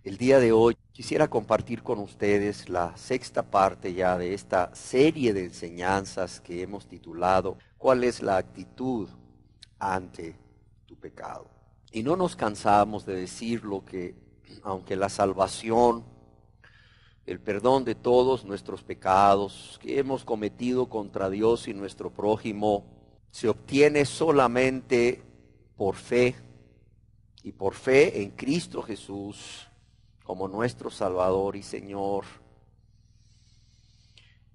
El día de hoy quisiera compartir con ustedes la sexta parte ya de esta serie de enseñanzas que hemos titulado ¿Cuál es la actitud ante tu pecado? Y no nos cansamos de decir lo que, aunque la salvación, el perdón de todos nuestros pecados que hemos cometido contra Dios y nuestro prójimo, se obtiene solamente por fe y por fe en Cristo Jesús como nuestro Salvador y Señor.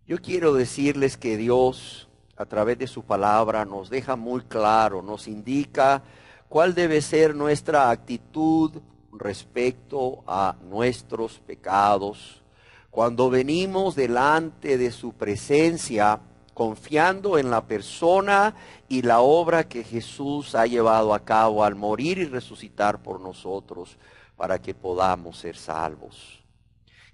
Yo quiero decirles que Dios, a través de su palabra, nos deja muy claro, nos indica cuál debe ser nuestra actitud respecto a nuestros pecados. Cuando venimos delante de su presencia, confiando en la persona y la obra que Jesús ha llevado a cabo al morir y resucitar por nosotros, para que podamos ser salvos.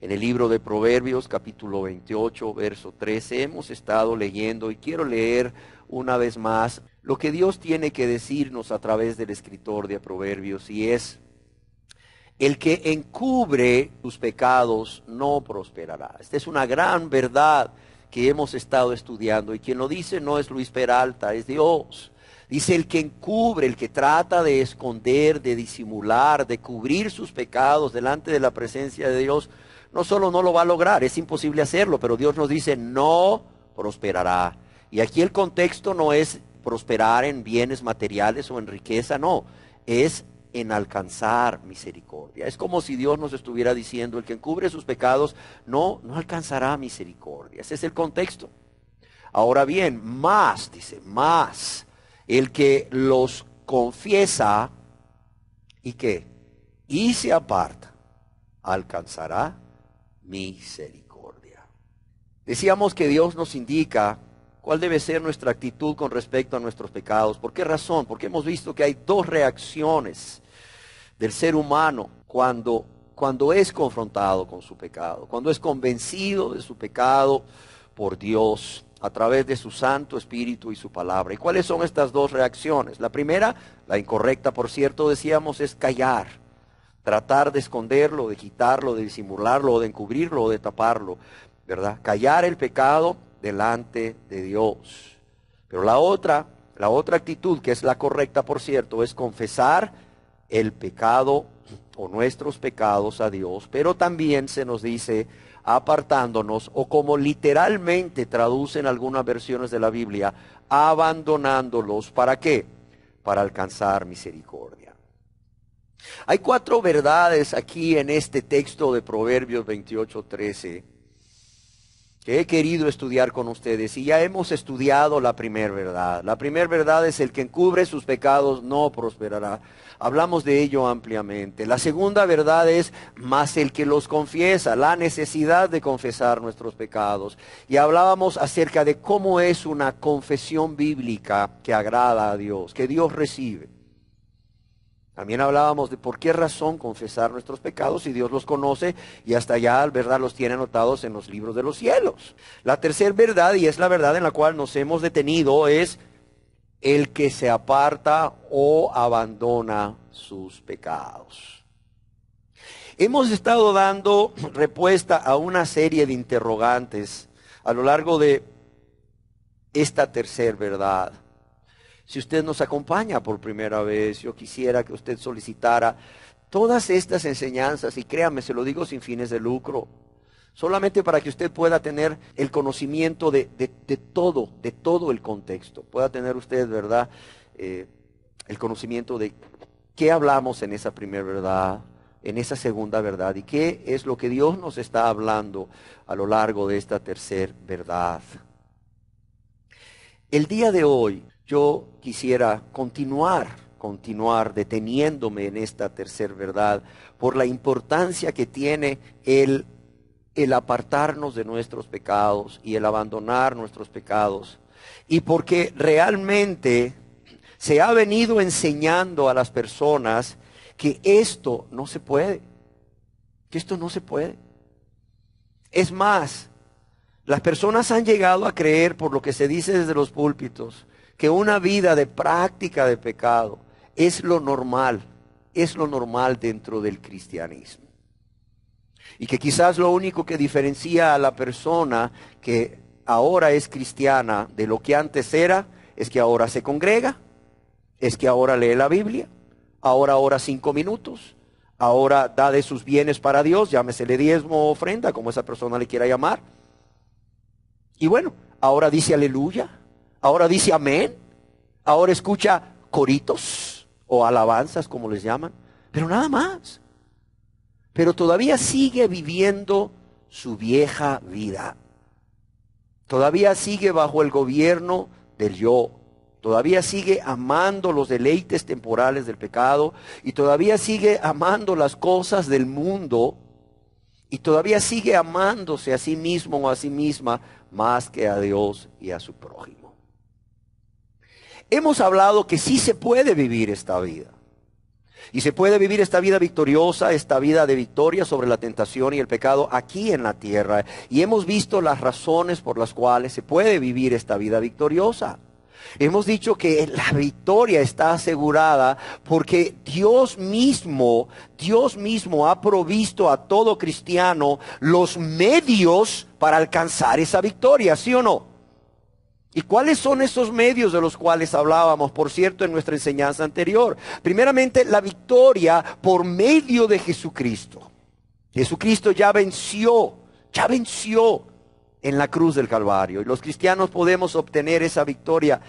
En el libro de Proverbios, capítulo 28, verso 13, hemos estado leyendo y quiero leer una vez más lo que Dios tiene que decirnos a través del escritor de Proverbios, y es: el que encubre sus pecados no prosperará. Esta es una gran verdad que hemos estado estudiando, y quien lo dice no es Luis Peralta, es Dios. Dice: el que encubre, el que trata de esconder, de disimular, de cubrir sus pecados delante de la presencia de Dios, no solo no lo va a lograr, es imposible hacerlo, pero Dios nos dice no prosperará. Y aquí el contexto no es prosperar en bienes materiales o en riqueza, no, es en alcanzar misericordia. Es como si Dios nos estuviera diciendo: el que encubre sus pecados no alcanzará misericordia. Ese es el contexto. Ahora bien, más, dice, más, el que los confiesa y ¿qué? Y se aparta, alcanzará misericordia. Decíamos que Dios nos indica cuál debe ser nuestra actitud con respecto a nuestros pecados. ¿Por qué razón? Porque hemos visto que hay dos reacciones del ser humano cuando es confrontado con su pecado, cuando es convencido de su pecado por Dios a través de su Santo Espíritu y su palabra. ¿Y cuáles son estas dos reacciones? La primera, la incorrecta por cierto, decíamos, es callar, tratar de esconderlo, de quitarlo, de disimularlo, o de encubrirlo, o de taparlo, ¿verdad? Callar el pecado delante de Dios. Pero la otra actitud, que es la correcta por cierto, es confesar el pecado o nuestros pecados a Dios, pero también se nos dice apartándonos, o como literalmente traducen algunas versiones de la Biblia, abandonándolos. ¿Para qué? Para alcanzar misericordia. Hay cuatro verdades aquí en este texto de Proverbios 28:13 que he querido estudiar con ustedes, y ya hemos estudiado la primera verdad. La primera verdad es: el que encubre sus pecados no prosperará. Hablamos de ello ampliamente. La segunda verdad es: más el que los confiesa, la necesidad de confesar nuestros pecados. Y hablábamos acerca de cómo es una confesión bíblica que agrada a Dios, que Dios recibe. También hablábamos de por qué razón confesar nuestros pecados si Dios los conoce y hasta allá, verdad, los tiene anotados en los libros de los cielos. La tercera verdad, y es la verdad en la cual nos hemos detenido, es el que se aparta o abandona sus pecados. Hemos estado dando respuesta a una serie de interrogantes a lo largo de esta tercera verdad. Si usted nos acompaña por primera vez, yo quisiera que usted solicitara todas estas enseñanzas, y créame, se lo digo sin fines de lucro, solamente para que usted pueda tener el conocimiento de todo el contexto. Pueda tener usted, ¿verdad?, el conocimiento de qué hablamos en esa primera verdad, en esa segunda verdad, y qué es lo que Dios nos está hablando a lo largo de esta tercera verdad. El día de hoy yo quisiera continuar deteniéndome en esta tercera verdad por la importancia que tiene el apartarnos de nuestros pecados y el abandonar nuestros pecados, y porque realmente se ha venido enseñando a las personas que esto no se puede, Es más, las personas han llegado a creer, por lo que se dice desde los púlpitos, que una vida de práctica de pecado es lo normal dentro del cristianismo. Y que quizás lo único que diferencia a la persona que ahora es cristiana de lo que antes era, es que ahora se congrega, es que ahora lee la Biblia, ahora ora 5 minutos, ahora da de sus bienes para Dios, llámesele diezmo o ofrenda, como esa persona le quiera llamar. Y bueno, ahora dice aleluya, ahora dice amén, ahora escucha coritos o alabanzas, como les llaman, pero nada más. Pero todavía sigue viviendo su vieja vida. Todavía sigue bajo el gobierno del yo. Todavía sigue amando los deleites temporales del pecado. Y todavía sigue amando las cosas del mundo. Y todavía sigue amándose a sí mismo o a sí misma más que a Dios y a su prójimo. Hemos hablado que sí se puede vivir esta vida. Y se puede vivir esta vida victoriosa, esta vida de victoria sobre la tentación y el pecado aquí en la tierra. Y hemos visto las razones por las cuales se puede vivir esta vida victoriosa. Hemos dicho que la victoria está asegurada porque Dios mismo ha provisto a todo cristiano los medios para alcanzar esa victoria, ¿sí o no? ¿Y cuáles son esos medios de los cuales hablábamos, por cierto, en nuestra enseñanza anterior? Primeramente, la victoria por medio de Jesucristo. Jesucristo ya venció en la cruz del Calvario. Y los cristianos podemos obtener esa victoria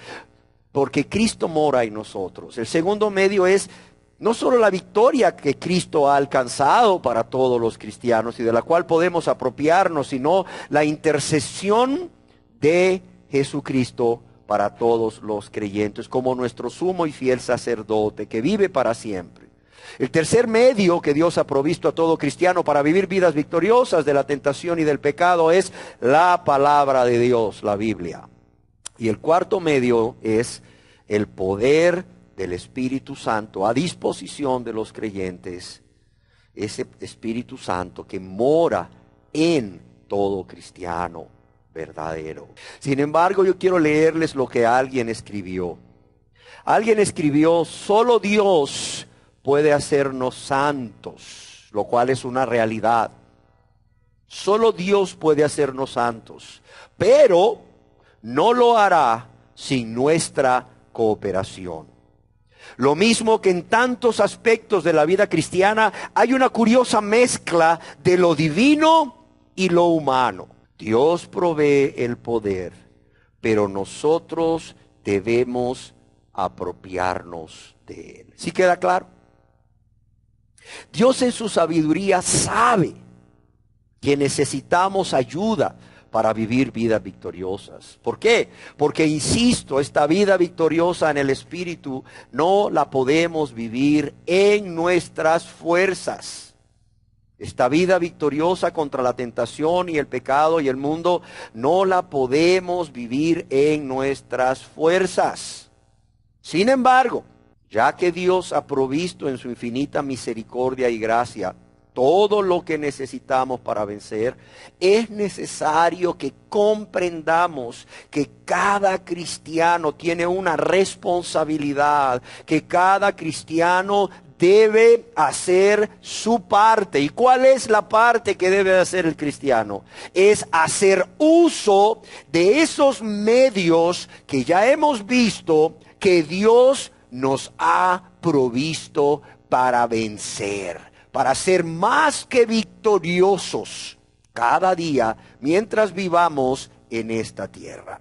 porque Cristo mora en nosotros. El segundo medio es no solo la victoria que Cristo ha alcanzado para todos los cristianos y de la cual podemos apropiarnos, sino la intercesión de Jesucristo para todos los creyentes, como nuestro sumo y fiel sacerdote que vive para siempre. El tercer medio que Dios ha provisto a todo cristiano para vivir vidas victoriosas de la tentación y del pecado es la palabra de Dios, la Biblia. Y el cuarto medio es el poder del Espíritu Santo a disposición de los creyentes. Ese Espíritu Santo que mora en todo cristiano verdadero. Sin embargo, yo quiero leerles lo que alguien escribió. Alguien escribió: solo Dios puede hacernos santos, lo cual es una realidad. Solo Dios puede hacernos santos, pero no lo hará sin nuestra cooperación. Lo mismo que en tantos aspectos de la vida cristiana hay una curiosa mezcla de lo divino y lo humano. Dios provee el poder, pero nosotros debemos apropiarnos de él. ¿Sí queda claro? Dios en su sabiduría sabe que necesitamos ayuda para vivir vidas victoriosas. ¿Por qué? Porque, insisto, esta vida victoriosa en el Espíritu no la podemos vivir en nuestras fuerzas. Esta vida victoriosa contra la tentación y el pecado y el mundo no la podemos vivir en nuestras fuerzas. Sin embargo, ya que Dios ha provisto en su infinita misericordia y gracia todo lo que necesitamos para vencer, es necesario que comprendamos que cada cristiano tiene una responsabilidad, que cada cristiano debe hacer su parte. ¿Y cuál es la parte que debe hacer el cristiano? Es hacer uso de esos medios que ya hemos visto que Dios nos ha provisto para vencer, para ser más que victoriosos cada día mientras vivamos en esta tierra.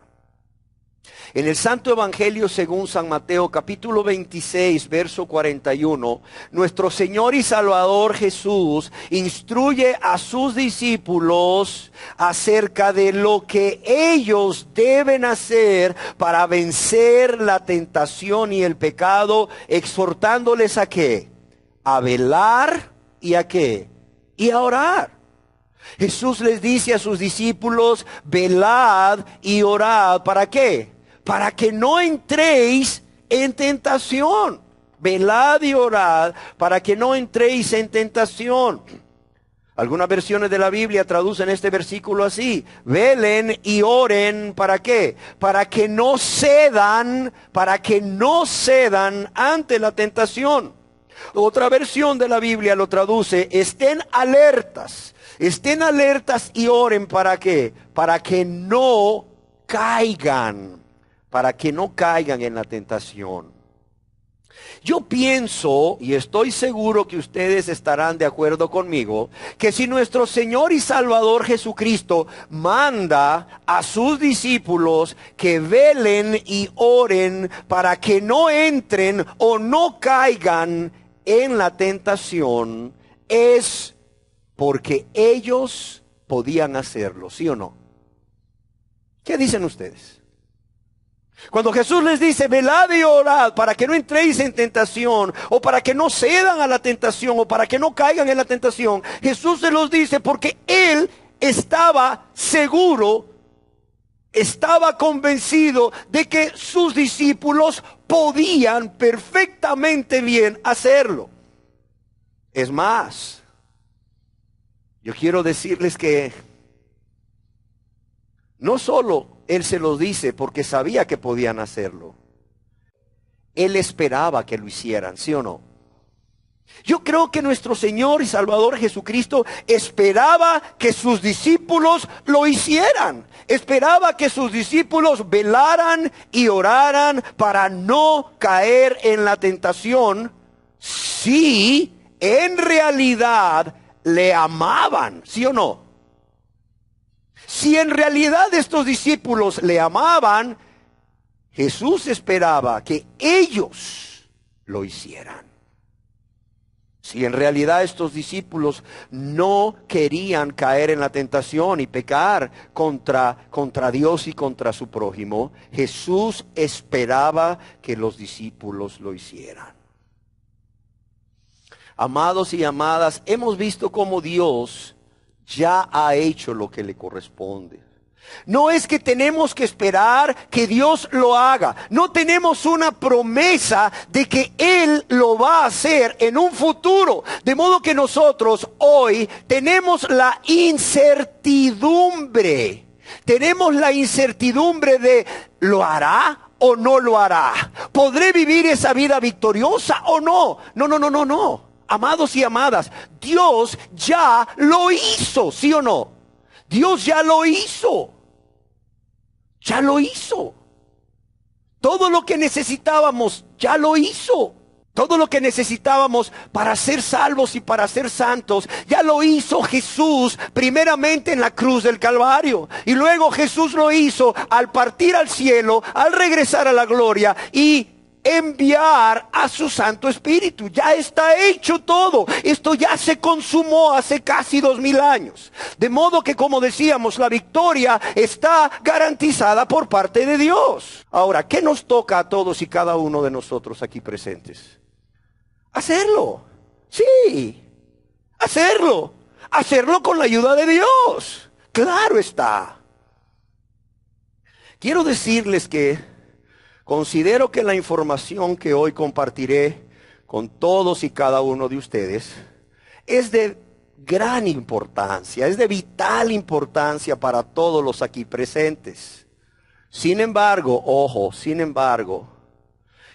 En el Santo Evangelio según San Mateo, capítulo 26, verso 41, nuestro Señor y Salvador Jesús instruye a sus discípulos acerca de lo que ellos deben hacer para vencer la tentación y el pecado, exhortándoles ¿a qué? A velar y ¿a qué? Y a orar. Jesús les dice a sus discípulos: velad y orad. ¿Para qué? Para que no entréis en tentación. Velad y orad para que no entréis en tentación. Algunas versiones de la Biblia traducen este versículo así: velen y oren. ¿Para qué? Para que no cedan ante la tentación. Otra versión de la Biblia lo traduce: estén alertas y oren. ¿Para qué? Para que no caigan en la tentación. Yo pienso, y estoy seguro que ustedes estarán de acuerdo conmigo, que si nuestro Señor y Salvador Jesucristo manda a sus discípulos que velen y oren para que no entren o no caigan en la tentación, es porque ellos podían hacerlo, ¿sí o no? ¿Qué dicen ustedes? Cuando Jesús les dice: velad y orad para que no entréis en tentación, o para que no cedan a la tentación, o para que no caigan en la tentación, Jesús se los dice porque Él estaba seguro, estaba convencido de que sus discípulos podían perfectamente bien hacerlo. Es más, yo quiero decirles que no solo Él se los dice porque sabía que podían hacerlo, Él esperaba que lo hicieran, ¿sí o no? Yo creo que nuestro Señor y Salvador Jesucristo esperaba que sus discípulos lo hicieran. Esperaba que sus discípulos velaran y oraran para no caer en la tentación, si en realidad le amaban, ¿sí o no? Si en realidad estos discípulos le amaban, Jesús esperaba que ellos lo hicieran. Si en realidad estos discípulos no querían caer en la tentación y pecar contra Dios y contra su prójimo, Jesús esperaba que los discípulos lo hicieran. Amados y amadas, hemos visto cómo Dios ya ha hecho lo que le corresponde. No es que tenemos que esperar que Dios lo haga. No tenemos una promesa de que Él lo va a hacer en un futuro. De modo que nosotros hoy tenemos la incertidumbre. Tenemos la incertidumbre de: ¿lo hará o no lo hará? ¿Podré vivir esa vida victoriosa o no? No. Amados y amadas, Dios ya lo hizo, ¿sí o no? Dios ya lo hizo. Ya lo hizo. Todo lo que necesitábamos, ya lo hizo. Todo lo que necesitábamos para ser salvos y para ser santos, ya lo hizo Jesús primeramente en la cruz del Calvario. Y luego Jesús lo hizo al partir al cielo, al regresar a la gloria y enviar a su Santo Espíritu. Ya está hecho todo. Esto ya se consumó hace casi 2000 años. De modo que, como decíamos, la victoria está garantizada por parte de Dios. Ahora, ¿qué nos toca a todos y cada uno de nosotros aquí presentes? Hacerlo. Sí, hacerlo. Hacerlo con la ayuda de Dios. Claro está. Quiero decirles que considero que la información que hoy compartiré con todos y cada uno de ustedes es de gran importancia, es de vital importancia para todos los aquí presentes. Sin embargo,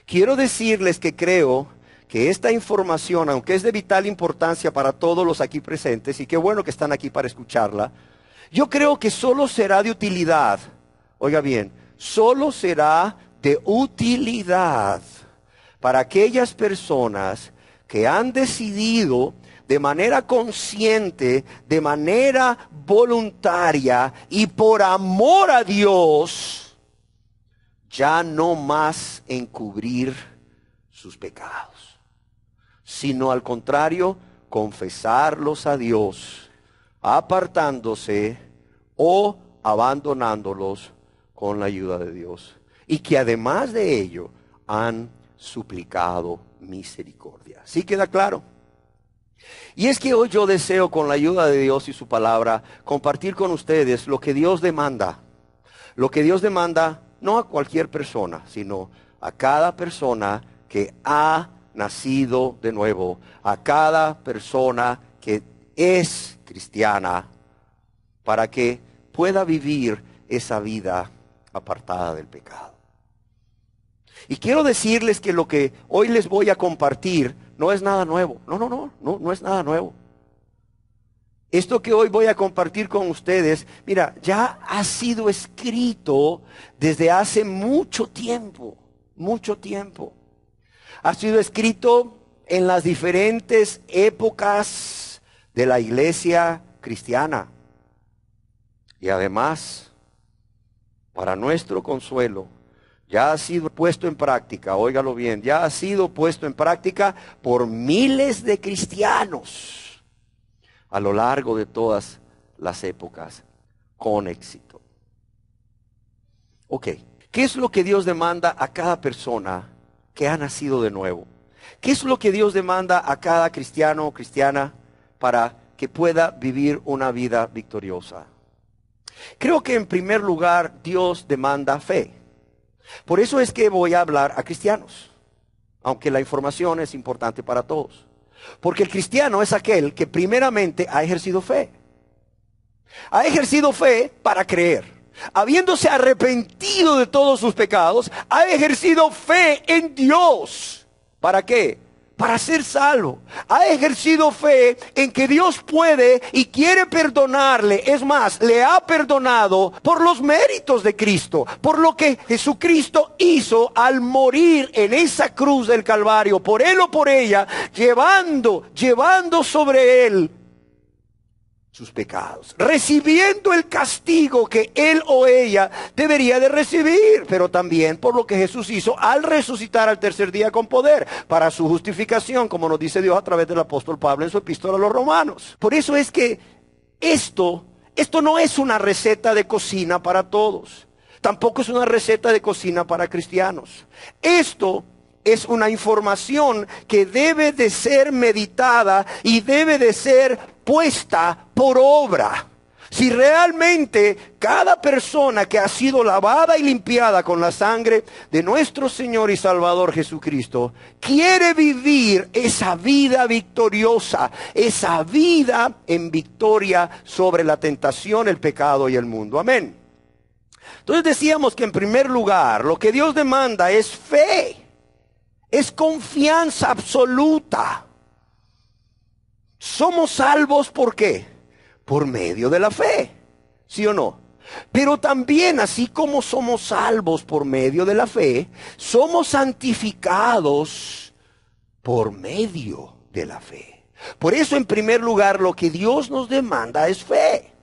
quiero decirles que creo que esta información, aunque es de vital importancia para todos los aquí presentes, y qué bueno que están aquí para escucharla, yo creo que solo será de utilidad, oiga bien, solo será de utilidad para aquellas personas que han decidido de manera consciente, de manera voluntaria y por amor a Dios, ya no más encubrir sus pecados, sino al contrario, confesarlos a Dios, apartándose o abandonándolos con la ayuda de Dios. Y que además de ello han suplicado misericordia. ¿Sí queda claro? Y es que hoy yo deseo, con la ayuda de Dios y su palabra, compartir con ustedes lo que Dios demanda. Lo que Dios demanda no a cualquier persona, sino a cada persona que ha nacido de nuevo, a cada persona que es cristiana, para que pueda vivir esa vida apartada del pecado. Y quiero decirles que lo que hoy les voy a compartir no es nada nuevo. No es nada nuevo. Esto que hoy voy a compartir con ustedes, mira, ya ha sido escrito desde hace mucho tiempo. Ha sido escrito en las diferentes épocas de la iglesia cristiana. Y además, para nuestro consuelo, ya ha sido puesto en práctica, óigalo bien, ya ha sido puesto en práctica por miles de cristianos a lo largo de todas las épocas, con éxito. Ok, ¿qué es lo que Dios demanda a cada persona que ha nacido de nuevo? ¿Qué es lo que Dios demanda a cada cristiano o cristiana para que pueda vivir una vida victoriosa? Creo que en primer lugar Dios demanda fe. Por eso es que voy a hablar a cristianos, aunque la información es importante para todos. Porque el cristiano es aquel que primeramente ha ejercido fe. Ha ejercido fe para creer. Habiéndose arrepentido de todos sus pecados, ha ejercido fe en Dios. ¿Para qué? Para ser salvo. Ha ejercido fe en que Dios puede y quiere perdonarle. Es más, le ha perdonado por los méritos de Cristo, por lo que Jesucristo hizo al morir en esa cruz del Calvario, por él o por ella, llevando sobre él sus pecados, recibiendo el castigo que él o ella debería de recibir, pero también por lo que Jesús hizo al resucitar al tercer día con poder, para su justificación, como nos dice Dios a través del apóstol Pablo en su epístola a los Romanos. Por eso es que esto no es una receta de cocina para todos, tampoco es una receta de cocina para cristianos. Esto es una información que debe de ser meditada y debe de ser puesta por obra. Si realmente cada persona que ha sido lavada y limpiada con la sangre de nuestro Señor y Salvador Jesucristo quiere vivir esa vida victoriosa, esa vida en victoria sobre la tentación, el pecado y el mundo. Amén. Entonces decíamos que en primer lugar lo que Dios demanda es fe. Es confianza absoluta. Somos salvos, ¿por qué? Por medio de la fe, ¿sí o no? Pero también, así como somos salvos por medio de la fe, somos santificados por medio de la fe. Por eso, en primer lugar, lo que Dios nos demanda es fe.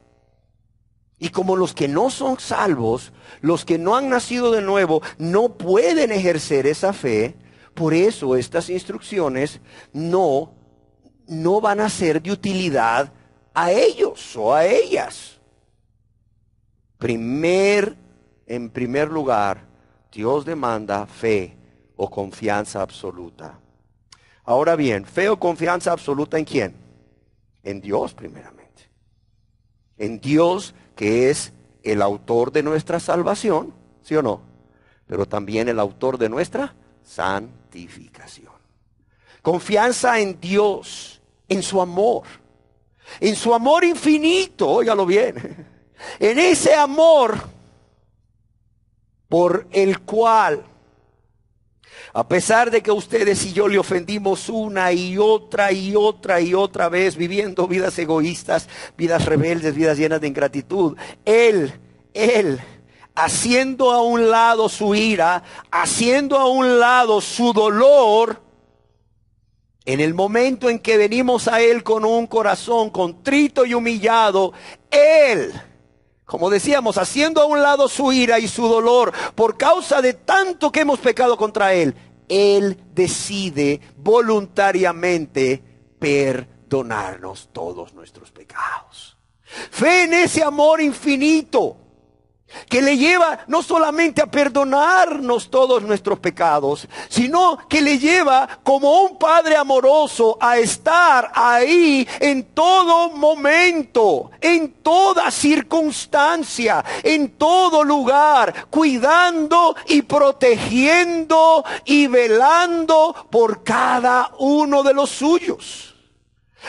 Y como los que no son salvos, los que no han nacido de nuevo, no pueden ejercer esa fe, por eso estas instrucciones no van a ser de utilidad a ellos o a ellas. En primer lugar, Dios demanda fe o confianza absoluta. Ahora bien, fe o confianza absoluta ¿en quién? En Dios primeramente. En Dios, que es el autor de nuestra salvación, ¿sí o no? Pero también el autor de nuestra santificación. Confianza en Dios, en su amor infinito, óigalo bien, en ese amor por el cual, a pesar de que ustedes y yo le ofendimos una y otra vez, viviendo vidas egoístas, vidas rebeldes, vidas llenas de ingratitud, Él, haciendo a un lado su ira, haciendo a un lado su dolor, en el momento en que venimos a Él con un corazón contrito y humillado, Él, como decíamos, haciendo a un lado su ira y su dolor por causa de tanto que hemos pecado contra Él, Él decide voluntariamente perdonarnos todos nuestros pecados. Fe en ese amor infinito que le lleva no solamente a perdonarnos todos nuestros pecados, sino que le lleva como un padre amoroso a estar ahí en todo momento, en toda circunstancia, en todo lugar, cuidando y protegiendo y velando por cada uno de los suyos.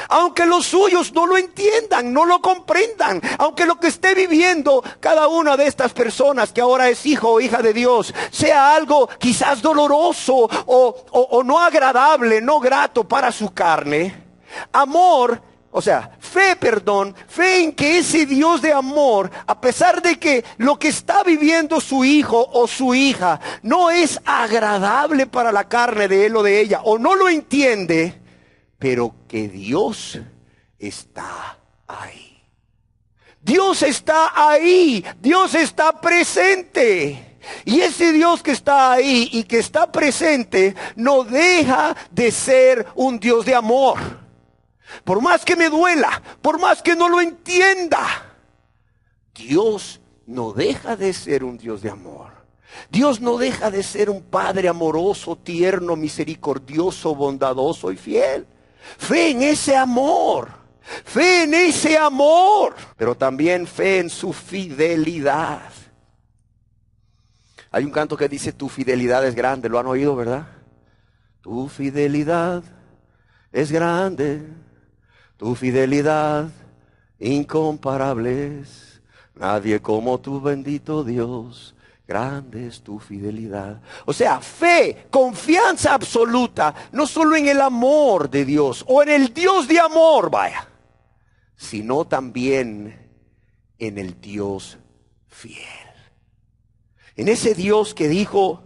Aunque los suyos no lo entiendan, no lo comprendan, aunque lo que esté viviendo cada una de estas personas que ahora es hijo o hija de Dios sea algo quizás doloroso o no agradable, no grato para su carne, fe en que ese Dios de amor, a pesar de que lo que está viviendo su hijo o su hija no es agradable para la carne de él o de ella, o no lo entiende, pero que Dios está ahí. Dios está ahí, Dios está presente. Y ese Dios que está ahí y que está presente no deja de ser un Dios de amor. Por más que me duela, por más que no lo entienda, Dios no deja de ser un Dios de amor. Dios no deja de ser un Padre amoroso, tierno, misericordioso, bondadoso y fiel. Fe en ese amor, fe en ese amor, pero también fe en su fidelidad. Hay un canto que dice: tu fidelidad es grande. ¿Lo han oído, verdad? Tu fidelidad es grande, tu fidelidad incomparable es. Nadie como tu bendito Dios, grande es tu fidelidad. O sea, fe, confianza absoluta, no solo en el amor de Dios o en el Dios de amor, sino también en el Dios fiel. En ese Dios que dijo,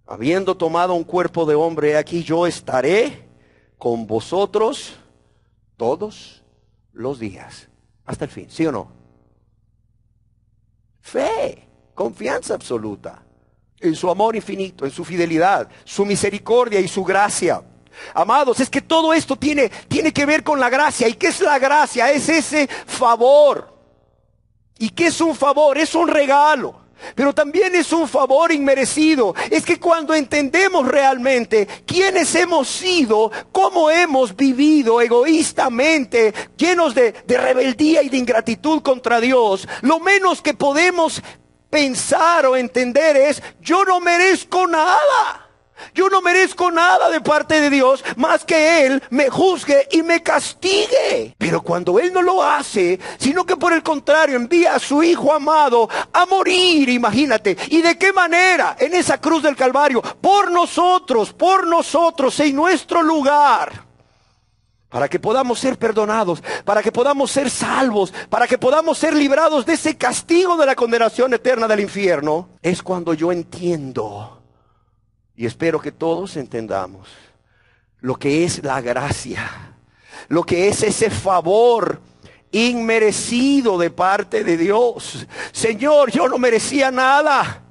habiendo tomado un cuerpo de hombre, aquí yo estaré con vosotros todos los días, hasta el fin, ¿sí o no? Fe, confianza absoluta en su amor infinito, en su fidelidad, su misericordia y su gracia. Amados, es que todo esto tiene que ver con la gracia. ¿Y qué es la gracia? Es ese favor. ¿Y qué es un favor? Es un regalo. Pero también es un favor inmerecido. Es que cuando entendemos realmente quiénes hemos sido, cómo hemos vivido egoístamente, llenos de rebeldía y de ingratitud contra Dios, lo menos que podemos pensar o entender es: yo no merezco nada. Yo no merezco nada de parte de Dios más que Él me juzgue y me castigue. Pero cuando Él no lo hace, sino que por el contrario envía a su Hijo amado a morir, imagínate. ¿Y de qué manera? En esa cruz del Calvario, por nosotros, en nuestro lugar. Para que podamos ser perdonados, para que podamos ser salvos, para que podamos ser librados de ese castigo de la condenación eterna del infierno. Es cuando yo entiendo, y espero que todos entendamos, lo que es la gracia, lo que es ese favor inmerecido de parte de Dios. Señor, yo no merecía nada,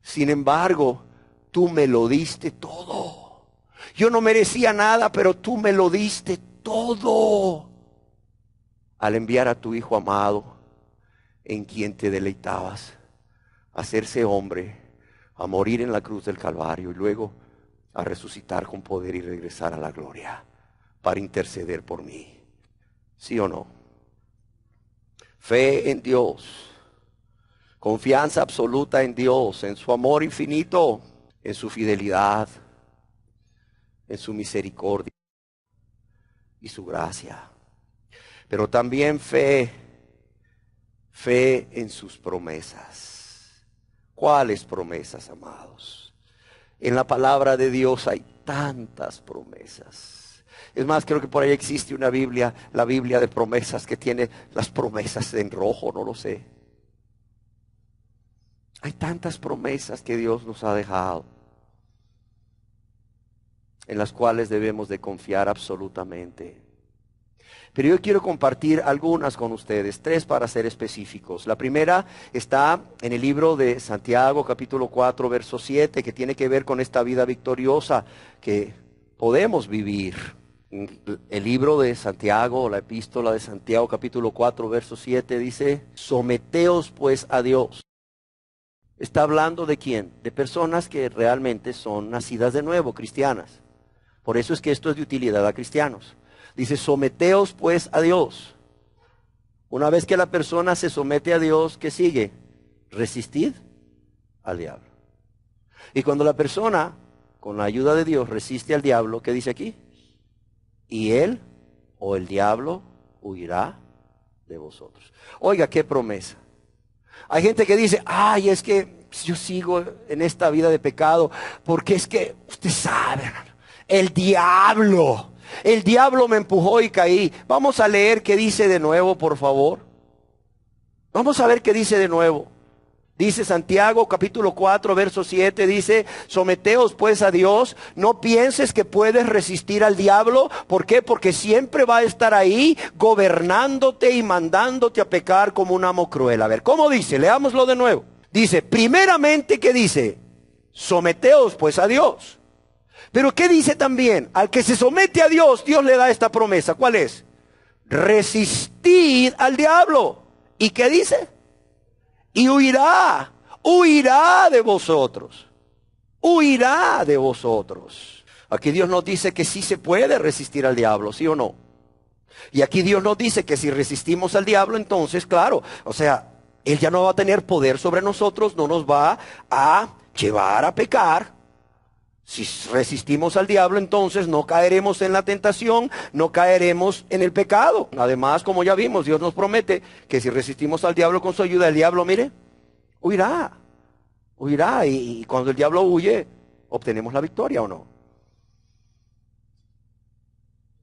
sin embargo, tú me lo diste todo. Yo no merecía nada, pero tú me lo diste todo al enviar a tu Hijo amado, en quien te deleitabas, a hacerse hombre, a morir en la cruz del Calvario y luego a resucitar con poder y regresar a la gloria para interceder por mí. ¿Sí o no? Fe en Dios, confianza absoluta en Dios, en su amor infinito, en su fidelidad, en su misericordia y su gracia. Pero también fe en sus promesas. ¿Cuáles promesas, amados? En la palabra de Dios hay tantas promesas. Es más, creo que por ahí existe una Biblia, la Biblia de promesas, que tiene las promesas en rojo, no lo sé. Hay tantas promesas que Dios nos ha dejado, en las cuales debemos de confiar absolutamente. Pero yo quiero compartir algunas con ustedes, 3 para ser específicos. La primera está en el libro de Santiago, capítulo 4, verso 7, que tiene que ver con esta vida victoriosa que podemos vivir. El libro de Santiago, la epístola de Santiago, capítulo 4, verso 7, dice: someteos pues a Dios. ¿Está hablando de quién? De personas que realmente son nacidas de nuevo, cristianas. Por eso es que esto es de utilidad a cristianos. Dice: someteos pues a Dios. Una vez que la persona se somete a Dios, ¿qué sigue? Resistid al diablo. Y cuando la persona, con la ayuda de Dios, resiste al diablo, ¿qué dice aquí? Y él o el diablo huirá de vosotros. Oiga, qué promesa. Hay gente que dice, ay, es que yo sigo en esta vida de pecado, porque es que, usted sabe, hermano, el diablo me empujó y caí. Vamos a leer qué dice de nuevo, por favor. Vamos a ver qué dice de nuevo. Dice Santiago capítulo 4 verso 7, dice, someteos pues a Dios, no pienses que puedes resistir al diablo. ¿Por qué? Porque siempre va a estar ahí gobernándote y mandándote a pecar como un amo cruel. A ver, ¿cómo dice? Leámoslo de nuevo. Dice, primeramente, ¿qué dice? Someteos pues a Dios. Pero ¿qué dice también? Al que se somete a Dios, Dios le da esta promesa. ¿Cuál es? Resistid al diablo. ¿Y qué dice? Y huirá de vosotros, huirá de vosotros. Aquí Dios nos dice que sí se puede resistir al diablo, ¿sí o no? Y aquí Dios nos dice que si resistimos al diablo, entonces, claro, o sea, Él ya no va a tener poder sobre nosotros, no nos va a llevar a pecar. Si resistimos al diablo, entonces no caeremos en la tentación, no caeremos en el pecado. Además, como ya vimos, Dios nos promete que si resistimos al diablo con su ayuda, el diablo, mire, huirá. Y cuando el diablo huye, obtenemos la victoria, ¿o no?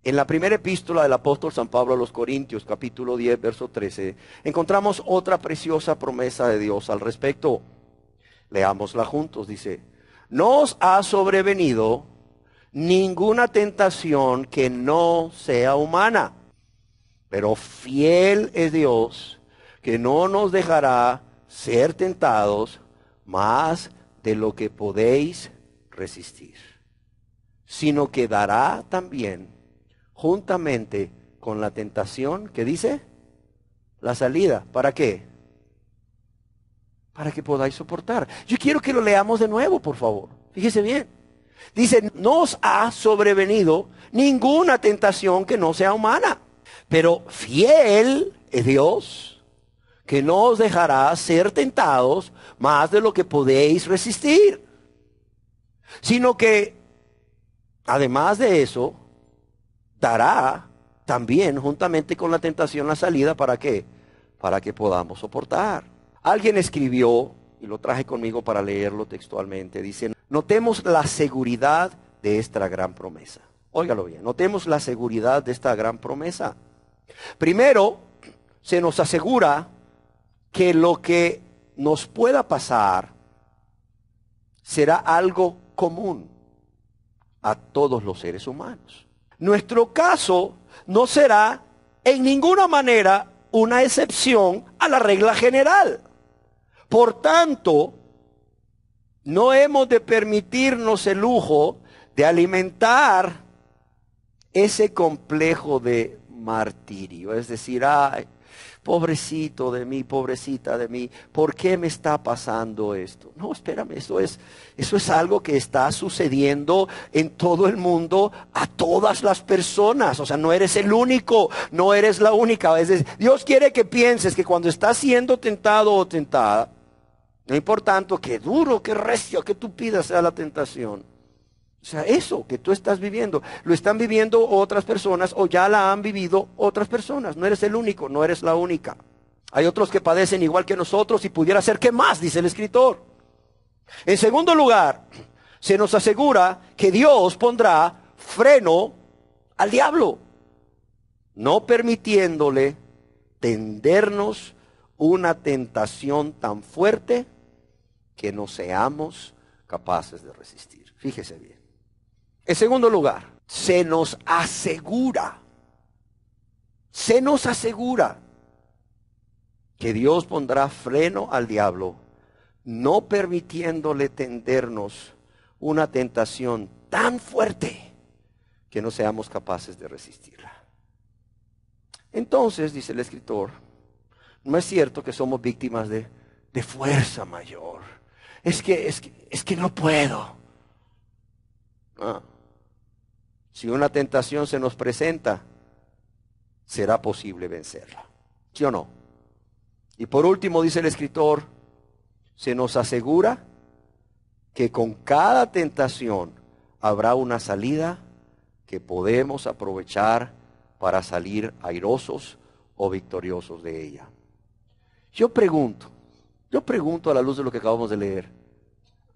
En la primera epístola del apóstol San Pablo a los Corintios, capítulo 10, verso 13, encontramos otra preciosa promesa de Dios al respecto. Leámosla juntos, dice: no os ha sobrevenido ninguna tentación que no sea humana, pero fiel es Dios, que no nos dejará ser tentados más de lo que podéis resistir, sino que dará también, juntamente con la tentación, ¿qué dice? La salida. ¿Para qué? Para que podáis soportar. Yo quiero que lo leamos de nuevo, por favor. Fíjese bien. Dice, no os ha sobrevenido ninguna tentación que no sea humana, pero fiel es Dios, que no os dejará ser tentados más de lo que podéis resistir, sino que, además de eso, dará también, juntamente con la tentación, la salida. ¿Para qué? Para que podamos soportar. Alguien escribió, y lo traje conmigo para leerlo textualmente, dice, notemos la seguridad de esta gran promesa. Óigalo bien, notemos la seguridad de esta gran promesa. Primero, se nos asegura que lo que nos pueda pasar será algo común a todos los seres humanos. Nuestro caso no será en ninguna manera una excepción a la regla general. Por tanto, no hemos de permitirnos el lujo de alimentar ese complejo de martirio. Es decir, ay, pobrecito de mí, pobrecita de mí, ¿por qué me está pasando esto? No, espérame, eso es algo que está sucediendo en todo el mundo a todas las personas. O sea, no eres el único, no eres la única. Es decir, Dios quiere que pienses que cuando estás siendo tentado o tentada, no importa tanto qué duro, qué recio, qué tupida sea la tentación. O sea, eso que tú estás viviendo, lo están viviendo otras personas o ya la han vivido otras personas. No eres el único, no eres la única. Hay otros que padecen igual que nosotros y pudiera ser que más, dice el escritor. En segundo lugar, se nos asegura que Dios pondrá freno al diablo, no permitiéndole tendernos una tentación tan fuerte que no seamos capaces de resistir. Fíjese bien. En segundo lugar, se nos asegura que Dios pondrá freno al diablo, no permitiéndole tendernos una tentación tan fuerte que no seamos capaces de resistirla. Entonces, dice el escritor, no es cierto que somos víctimas de fuerza mayor. Es que no puedo. Si una tentación se nos presenta, será posible vencerla. ¿Sí o no? Y por último, dice el escritor, se nos asegura que con cada tentación habrá una salida que podemos aprovechar para salir airosos o victoriosos de ella. Yo pregunto a la luz de lo que acabamos de leer,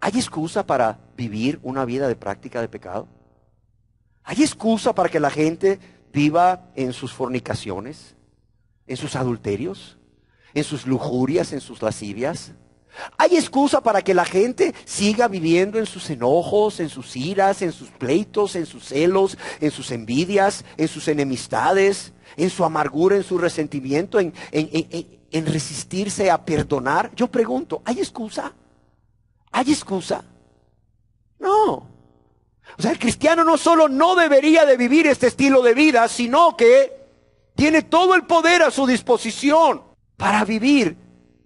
¿hay excusa para vivir una vida de práctica de pecado? ¿Hay excusa para que la gente viva en sus fornicaciones, en sus adulterios, en sus lujurias, en sus lascivias? ¿Hay excusa para que la gente siga viviendo en sus enojos, en sus iras, en sus pleitos, en sus celos, en sus envidias, en sus enemistades, en su amargura, en su resentimiento, en resistirse a perdonar? Yo pregunto, ¿hay excusa? ¿Hay excusa? No. O sea, el cristiano no solo no debería de vivir este estilo de vida, sino que tiene todo el poder a su disposición para vivir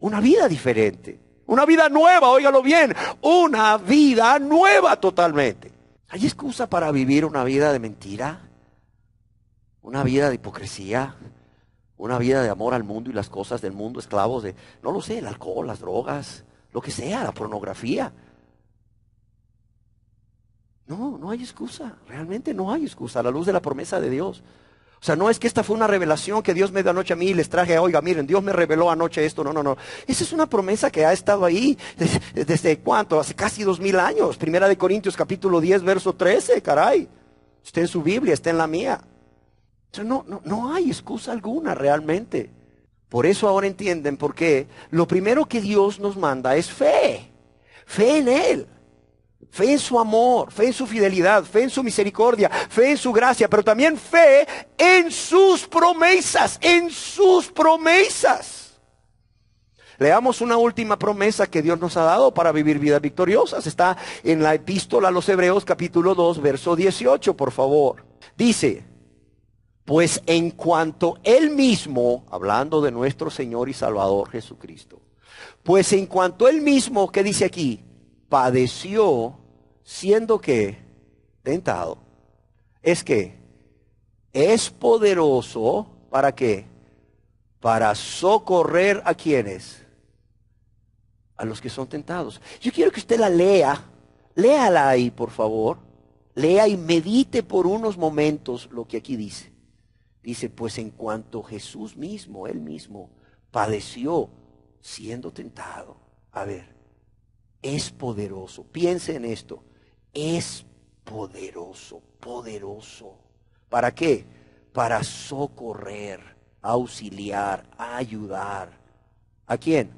una vida diferente. Una vida nueva, óigalo bien, una vida nueva totalmente. ¿Hay excusa para vivir una vida de mentira? ¿Una vida de hipocresía? ¿Una vida de amor al mundo y las cosas del mundo, esclavos de, no lo sé, el alcohol, las drogas, lo que sea, la pornografía? No hay excusa, realmente no hay excusa a la luz de la promesa de Dios. O sea, no es que esta fue una revelación que Dios me dio anoche a mí y les traje, oiga, miren, Dios me reveló anoche esto. No. Esa es una promesa que ha estado ahí desde ¿cuánto? Hace casi 2000 años. Primera de Corintios capítulo 10, verso 13, caray. Está en su Biblia, está en la mía. O sea, no hay excusa alguna realmente. Por eso ahora entienden por qué lo primero que Dios nos manda es fe. Fe en Él. Fe en su amor, fe en su fidelidad, fe en su misericordia, fe en su gracia, pero también fe en sus promesas, Leamos una última promesa que Dios nos ha dado para vivir vidas victoriosas. Está en la epístola a los Hebreos capítulo 2, verso 18, por favor. Dice, pues en cuanto Él mismo, hablando de nuestro Señor y Salvador Jesucristo, pues en cuanto Él mismo, ¿qué dice aquí? Padeció, siendo que tentado, es que es poderoso, ¿para qué? Para socorrer a quienes, a los que son tentados. Yo quiero que usted la lea, léala ahí por favor, lea y medite por unos momentos lo que aquí dice. Dice, pues en cuanto Jesús mismo, Él mismo, padeció siendo tentado. A ver, es poderoso. Piense en esto. Es poderoso. ¿Para qué? Para socorrer, auxiliar, ayudar. ¿A quién?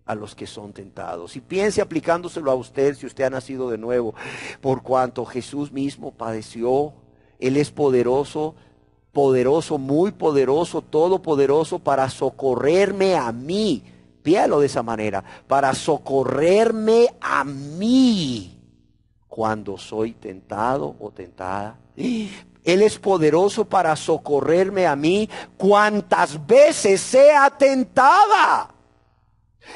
A los que son tentados. Y piense aplicándoselo a usted si usted ha nacido de nuevo. Por cuanto Jesús mismo padeció, Él es poderoso, muy poderoso, todopoderoso para socorrerme a mí. Véalo de esa manera, para socorrerme a mí cuando soy tentado o tentada. Él es poderoso para socorrerme a mí cuantas veces sea tentada.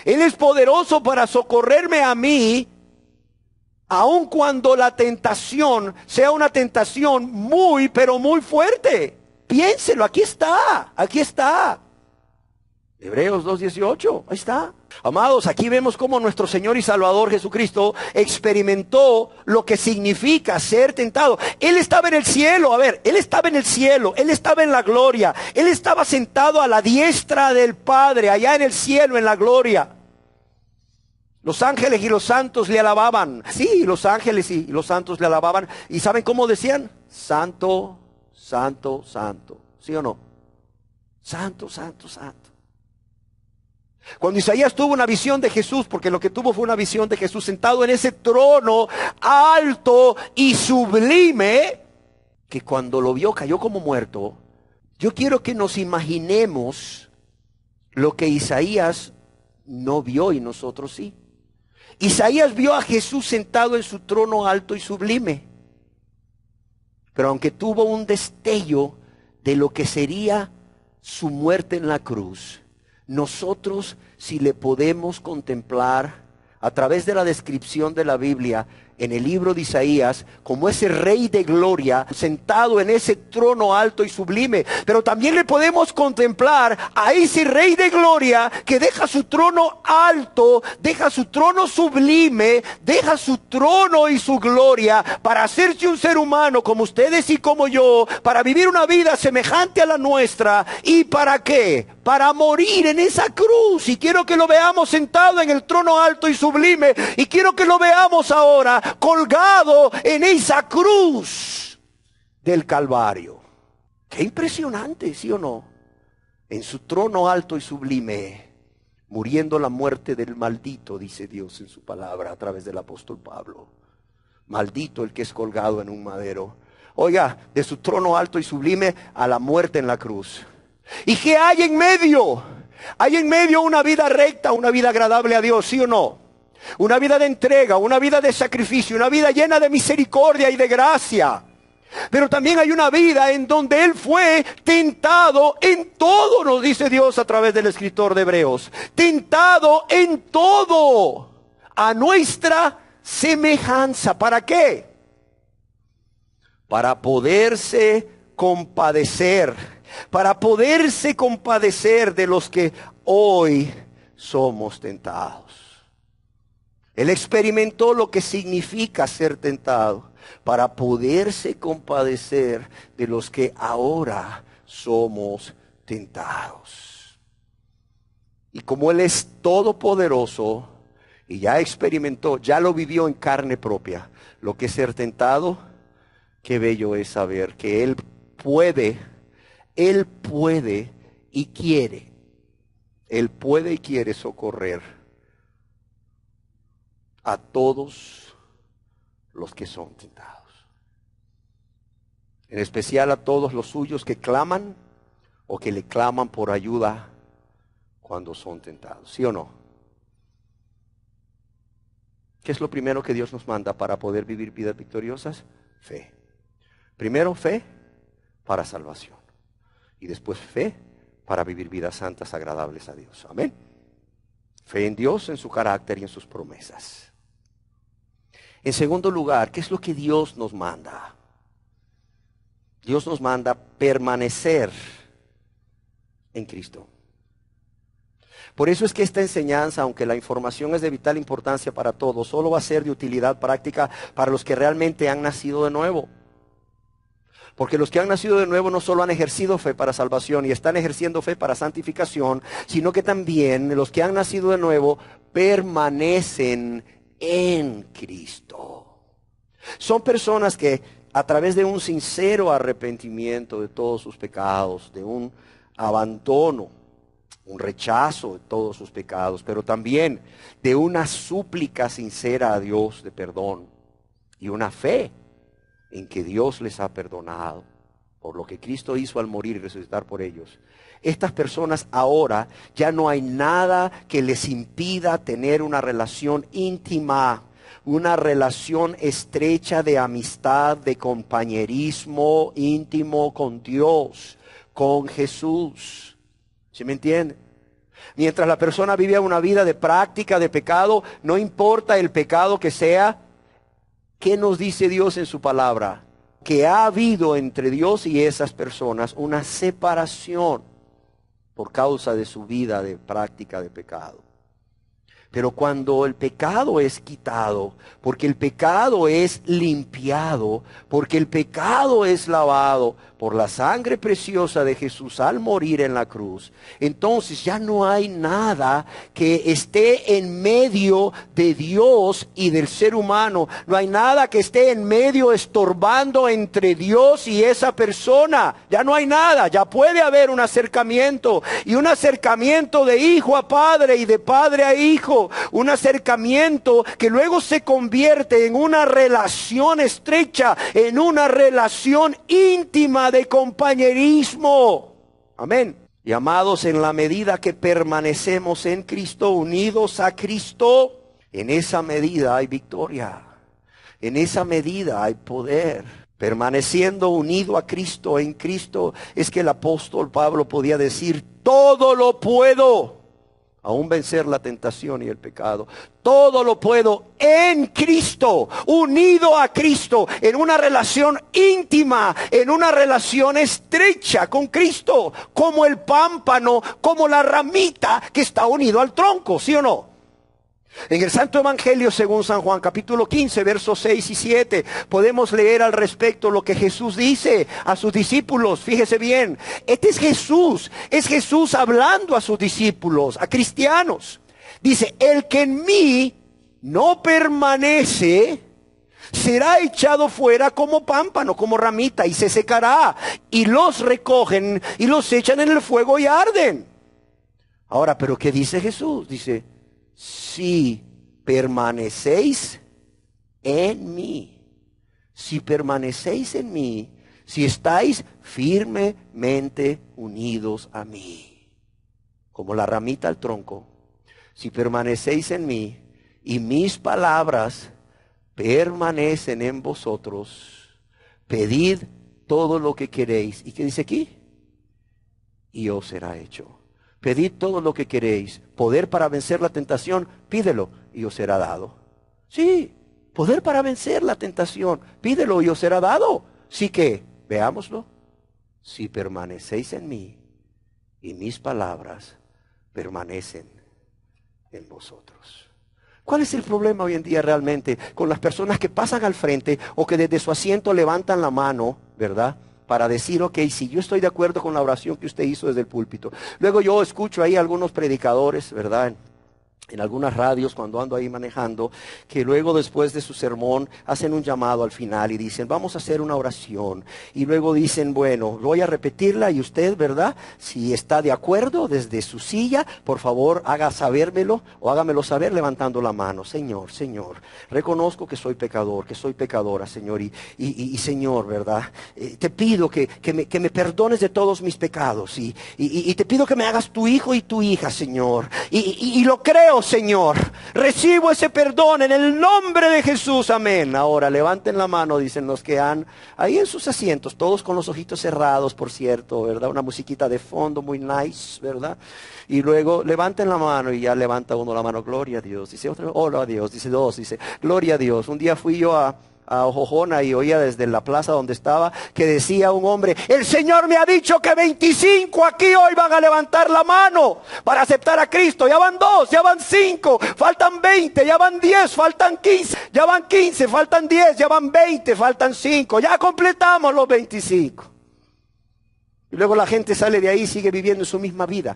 Él es poderoso para socorrerme a mí aun cuando la tentación sea una tentación muy, pero muy fuerte. Piénselo, aquí está. Hebreos 2:18, ahí está. Amados, aquí vemos cómo nuestro Señor y Salvador Jesucristo experimentó lo que significa ser tentado. Él estaba en el cielo, Él estaba en la gloria. Él estaba sentado a la diestra del Padre, allá en el cielo, en la gloria. Los ángeles y los santos le alababan. Sí, los ángeles y los santos le alababan. ¿Y saben cómo decían? Santo, santo, santo. ¿Sí o no? Santo, santo, santo. Cuando Isaías tuvo una visión de Jesús, porque lo que tuvo fue una visión de Jesús sentado en ese trono alto y sublime, que cuando lo vio cayó como muerto. Yo quiero que nos imaginemos lo que Isaías no vio y nosotros sí. Isaías vio a Jesús sentado en su trono alto y sublime, pero aunque tuvo un destello de lo que sería su muerte en la cruz, nosotros, si le podemos contemplar a través de la descripción de la Biblia, en el libro de Isaías como ese rey de gloria sentado en ese trono alto y sublime. Pero también le podemos contemplar a ese rey de gloria que deja su trono alto, deja su trono sublime, deja su trono y su gloria para hacerse un ser humano como ustedes y como yo, para vivir una vida semejante a la nuestra. ¿Y para qué? Para morir en esa cruz. Y quiero que lo veamos sentado en el trono alto y sublime, y quiero que lo veamos ahora colgado en esa cruz del Calvario. Qué impresionante, ¿sí o no? En su trono alto y sublime, muriendo la muerte del maldito, dice Dios en su palabra a través del apóstol Pablo. Maldito el que es colgado en un madero. Oiga, de su trono alto y sublime a la muerte en la cruz. ¿Y qué hay en medio? Hay en medio una vida recta, una vida agradable a Dios, ¿sí o no? Una vida de entrega, una vida de sacrificio, una vida llena de misericordia y de gracia. Pero también hay una vida en donde Él fue tentado en todo, nos dice Dios a través del escritor de Hebreos. Tentado en todo, a nuestra semejanza. ¿Para qué? Para poderse compadecer. Para poderse compadecer de los que hoy somos tentados. Él experimentó lo que significa ser tentado para poderse compadecer de los que ahora somos tentados. Y como Él es todopoderoso y ya experimentó, ya lo vivió en carne propia, lo que es ser tentado, qué bello es saber que Él puede y quiere, Él puede y quiere socorrer a todos los que son tentados. En especial a todos los suyos que claman o que le claman por ayuda cuando son tentados. ¿Sí o no? ¿Qué es lo primero que Dios nos manda para poder vivir vidas victoriosas? Fe. Primero fe para salvación. Y después fe para vivir vidas santas, agradables a Dios. Amén. Fe en Dios, en su carácter y en sus promesas. En segundo lugar, ¿qué es lo que Dios nos manda? Dios nos manda permanecer en Cristo. Por eso es que esta enseñanza, aunque la información es de vital importancia para todos, solo va a ser de utilidad práctica para los que realmente han nacido de nuevo. Porque los que han nacido de nuevo no solo han ejercido fe para salvación y están ejerciendo fe para santificación, sino que también los que han nacido de nuevo permanecen en Cristo. Son personas que a través de un sincero arrepentimiento de todos sus pecados, de un abandono, un rechazo de todos sus pecados, pero también de una súplica sincera a Dios de perdón y una fe en que Dios les ha perdonado por lo que Cristo hizo al morir y resucitar por ellos. Estas personas ahora ya no hay nada que les impida tener una relación íntima, una relación estrecha de amistad, de compañerismo íntimo con Dios, con Jesús. ¿Sí me entiende? Mientras la persona vive una vida de práctica de pecado, no importa el pecado que sea, ¿qué nos dice Dios en su palabra? Que ha habido entre Dios y esas personas una separación por causa de su vida de práctica de pecado. Pero cuando el pecado es quitado, porque el pecado es limpiado, porque el pecado es lavado por la sangre preciosa de Jesús al morir en la cruz, entonces ya no hay nada que esté en medio de Dios y del ser humano. No hay nada que esté en medio estorbando entre Dios y esa persona. Ya no hay nada, ya puede haber un acercamiento, y un acercamiento de hijo a padre y de padre a hijo. Un acercamiento que luego se convierte en una relación estrecha, en una relación íntima de compañerismo. Amén. Y amados, en la medida que permanecemos en Cristo, unidos a Cristo, en esa medida hay victoria. En esa medida hay poder. Permaneciendo unido a Cristo, en Cristo, es que el apóstol Pablo podía decir: todo lo puedo aún vencer la tentación y el pecado. Todo lo puedo en Cristo, unido a Cristo, en una relación íntima, en una relación estrecha con Cristo, como el pámpano, como la ramita que está unido al tronco, ¿sí o no? En el Santo Evangelio según San Juan, capítulo 15, versos 6 y 7, podemos leer al respecto lo que Jesús dice a sus discípulos. Fíjese bien, este es Jesús hablando a sus discípulos, a cristianos. Dice, el que en mí no permanece, será echado fuera como pámpano, como ramita, y se secará. Y los recogen y los echan en el fuego y arden. Ahora, ¿pero qué dice Jesús? Dice, si permanecéis en mí, si permanecéis en mí, si estáis firmemente unidos a mí, como la ramita al tronco, si permanecéis en mí y mis palabras permanecen en vosotros, pedid todo lo que queréis. ¿Y qué dice aquí? Y os será hecho. Pedid todo lo que queréis. Poder para vencer la tentación, pídelo y os será dado. Sí, poder para vencer la tentación, pídelo y os será dado. Sí que, veámoslo. Si permanecéis en mí y mis palabras permanecen en vosotros. ¿Cuál es el problema hoy en día realmente con las personas que pasan al frente o que desde su asiento levantan la mano, ¿verdad?, para decir, ok, sí, yo estoy de acuerdo con la oración que usted hizo desde el púlpito? Luego yo escucho ahí algunos predicadores, ¿verdad?, en algunas radios cuando ando ahí manejando, que luego después de su sermón hacen un llamado al final y dicen, vamos a hacer una oración. Y luego dicen, bueno, voy a repetirla y usted, ¿verdad?, si está de acuerdo desde su silla, por favor haga sabérmelo o hágamelo saber levantando la mano. Señor, reconozco que soy pecador, que soy pecadora, Señor, y Señor, ¿verdad?, te pido que me perdones de todos mis pecados y te pido que me hagas tu hijo y tu hija, Señor, y lo creo, Señor, recibo ese perdón en el nombre de Jesús, amén. Ahora levanten la mano, dicen los que han ahí en sus asientos, todos con los ojitos cerrados, por cierto, ¿verdad?, una musiquita de fondo muy nice, ¿verdad? Y luego levanten la mano y ya levanta uno la mano, gloria a Dios, dice otro, hola a Dios, dice dos, dice gloria a Dios. Un día fui yo a Ojojona y oía desde la plaza donde estaba que decía un hombre, el Señor me ha dicho que 25 aquí hoy van a levantar la mano para aceptar a Cristo. Ya van 2, ya van 5, faltan 20, ya van 10, faltan 15, ya van 15, faltan 10, ya van 20, faltan 5, ya completamos los 25. Y luego la gente sale de ahí y sigue viviendo en su misma vida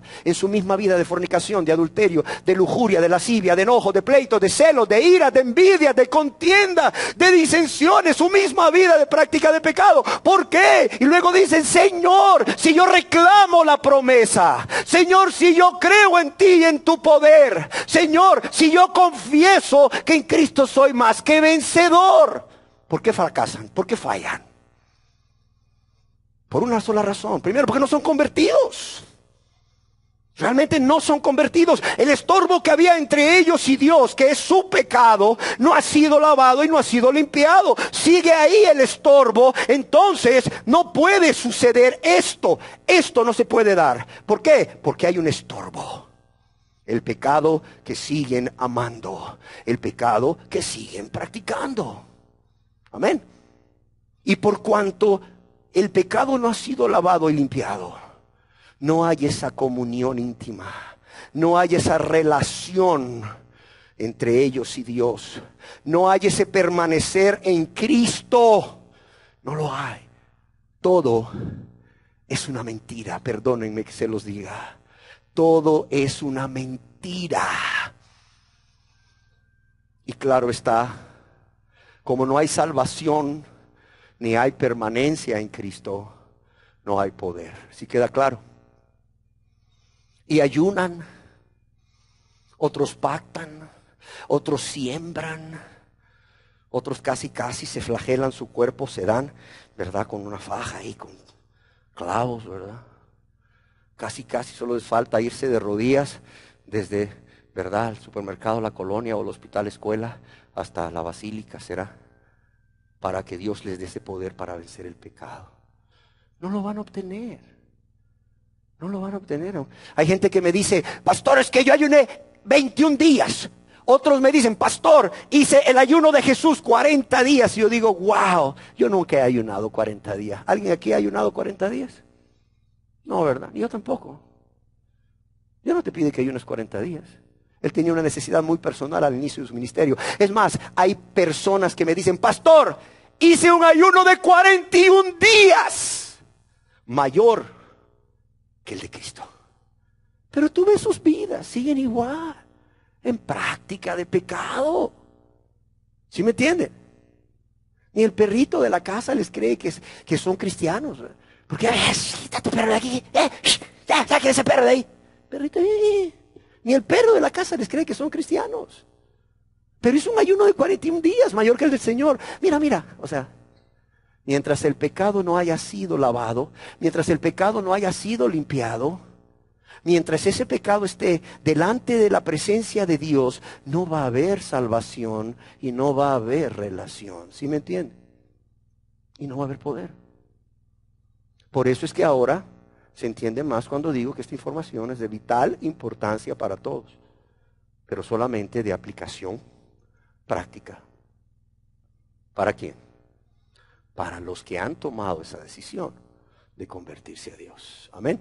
de fornicación, de adulterio, de lujuria, de lascivia, de enojo, de pleito, de celo, de ira, de envidia, de contienda, de disensiones, su misma vida de práctica de pecado. ¿Por qué? Y luego dicen, Señor, si yo reclamo la promesa, Señor, si yo creo en ti y en tu poder, Señor, si yo confieso que en Cristo soy más que vencedor, ¿por qué fracasan? ¿Por qué fallan? Por una sola razón. Primero, porque no son convertidos. Realmente no son convertidos. El estorbo que había entre ellos y Dios, que es su pecado, no ha sido lavado y no ha sido limpiado. Sigue ahí el estorbo. Entonces no puede suceder esto. Esto no se puede dar. ¿Por qué? Porque hay un estorbo. El pecado que siguen amando. El pecado que siguen practicando. Amén. Y por cuanto el pecado no ha sido lavado y limpiado, no hay esa comunión íntima, no hay esa relación entre ellos y Dios, no hay ese permanecer en Cristo, no lo hay. Todo es una mentira, perdónenme que se los diga, todo es una mentira. Y claro está, como no hay salvación, ni hay permanencia en Cristo, no hay poder. ¿Sí queda claro? Y ayunan, otros pactan, otros siembran, otros casi se flagelan su cuerpo, se dan, ¿verdad?, con una faja ahí, con clavos, ¿verdad? Casi solo les falta irse de rodillas desde, ¿verdad?, el supermercado, la colonia o el hospital, escuela, hasta la basílica, será, para que Dios les dé ese poder para vencer el pecado. No lo van a obtener. No lo van a obtener. Hay gente que me dice, pastor, es que yo ayuné 21 días. Otros me dicen, pastor, hice el ayuno de Jesús 40 días. Y yo digo, wow, yo nunca he ayunado 40 días. ¿Alguien aquí ha ayunado 40 días? No, ¿verdad? Yo tampoco. Dios no te pide que ayunes 40 días. Él tenía una necesidad muy personal al inicio de su ministerio. Es más, hay personas que me dicen, pastor, hice un ayuno de 41 días. Mayor que el de Cristo. Pero tú ves sus vidas, siguen igual, en práctica de pecado. ¿Sí me entienden? Ni el perrito de la casa les cree que son cristianos. Porque, quita tu perro de aquí, saque ese perro de ahí. Perrito, ni el perro de la casa les cree que son cristianos. Pero es un ayuno de 41 días, mayor que el del Señor. Mira, o sea, mientras el pecado no haya sido lavado, mientras el pecado no haya sido limpiado, mientras ese pecado esté delante de la presencia de Dios, no va a haber salvación y no va a haber relación. ¿Sí me entiende? Y no va a haber poder. Por eso es que ahora se entiende más cuando digo que esta información es de vital importancia para todos, pero solamente de aplicación práctica. ¿Para quién? Para los que han tomado esa decisión de convertirse a Dios. Amén.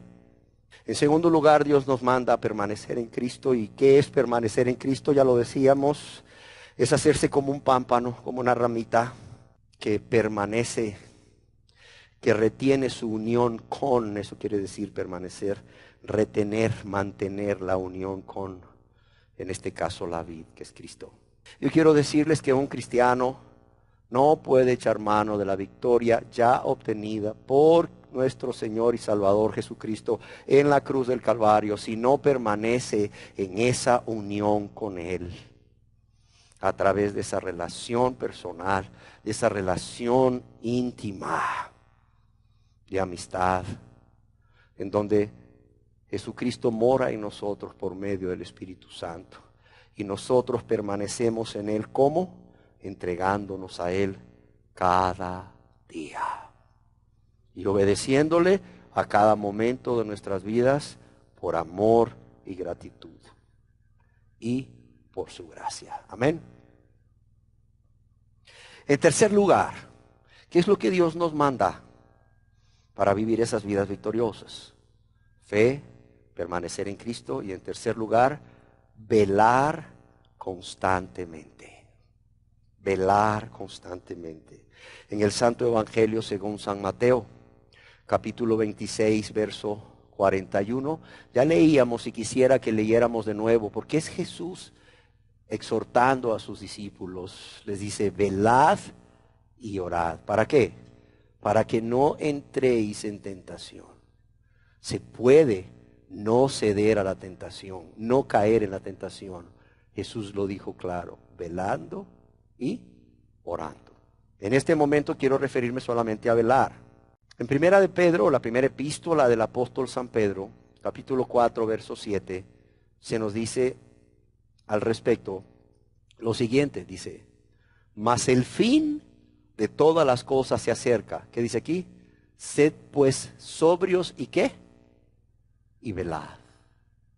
En segundo lugar, Dios nos manda a permanecer en Cristo. ¿Y qué es permanecer en Cristo? Ya lo decíamos, es hacerse como un pámpano, como una ramita que permanece, que retiene su unión con, eso quiere decir permanecer, retener, mantener la unión con, en este caso, la vid, que es Cristo. Yo quiero decirles que un cristiano no puede echar mano de la victoria ya obtenida por nuestro Señor y Salvador Jesucristo en la cruz del Calvario si no permanece en esa unión con Él, a través de esa relación personal, de esa relación íntima de amistad, en donde Jesucristo mora en nosotros por medio del Espíritu Santo. Y nosotros permanecemos en Él, ¿cómo? Entregándonos a Él cada día. Y obedeciéndole a cada momento de nuestras vidas por amor y gratitud. Y por su gracia. Amén. En tercer lugar, ¿qué es lo que Dios nos manda para vivir esas vidas victoriosas? Fe, permanecer en Cristo y en tercer lugar, velar constantemente. Velar constantemente. En el Santo Evangelio según San Mateo, capítulo 26, verso 41, ya leíamos y quisiera que leyéramos de nuevo, porque es Jesús exhortando a sus discípulos. Les dice, velad y orad. ¿Para qué? Para que no entréis en tentación. Se puede no ceder a la tentación, no caer en la tentación. Jesús lo dijo claro, velando y orando. En este momento quiero referirme solamente a velar. En primera de Pedro, la primera epístola del apóstol San Pedro, capítulo 4, verso 7, se nos dice al respecto lo siguiente, dice, mas el fin de todas las cosas se acerca. ¿Qué dice aquí? Sed pues sobrios y ¿qué? Y velad.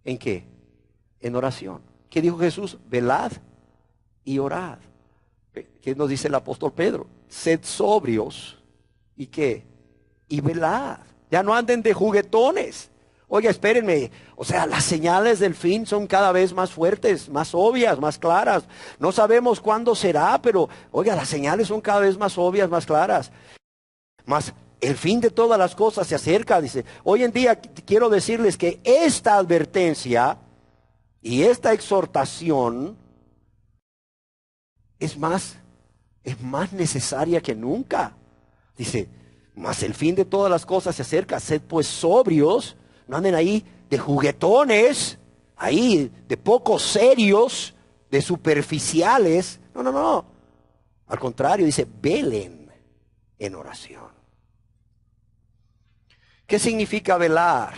¿En qué? En oración. ¿Qué dijo Jesús? Velad y orad. ¿Qué nos dice el apóstol Pedro? Sed sobrios y ¿qué? Y velad. Ya no anden de juguetones. Oiga, espérenme, o sea, las señales del fin son cada vez más fuertes, más obvias, más claras. No sabemos cuándo será, pero, oiga, las señales son cada vez más obvias, más claras. Más el fin de todas las cosas se acerca, dice. Hoy en día quiero decirles que esta advertencia y esta exhortación es más necesaria que nunca. Dice, mas el fin de todas las cosas se acerca, sed pues sobrios. No anden ahí de juguetones, ahí de poco serios, de superficiales. No. Al contrario, dice, velen en oración. ¿Qué significa velar?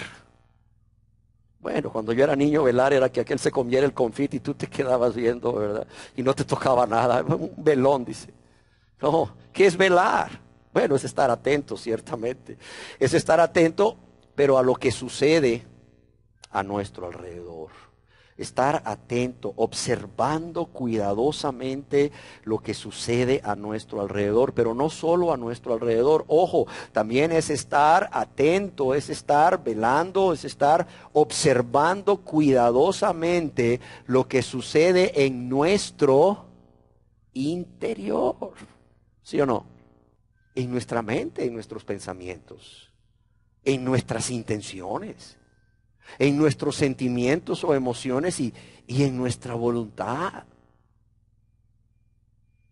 Bueno, cuando yo era niño, velar era que aquel se comiera el confite y tú te quedabas viendo, ¿verdad? Y no te tocaba nada. Un velón, dice. No, ¿qué es velar? Bueno, es estar atento, ciertamente. Es estar atento, pero a lo que sucede a nuestro alrededor. Estar atento, observando cuidadosamente lo que sucede a nuestro alrededor, pero no solo a nuestro alrededor. Ojo, también es estar atento, es estar velando, es estar observando cuidadosamente lo que sucede en nuestro interior. ¿Sí o no? En nuestra mente, en nuestros pensamientos, en nuestras intenciones, en nuestros sentimientos o emociones y en nuestra voluntad.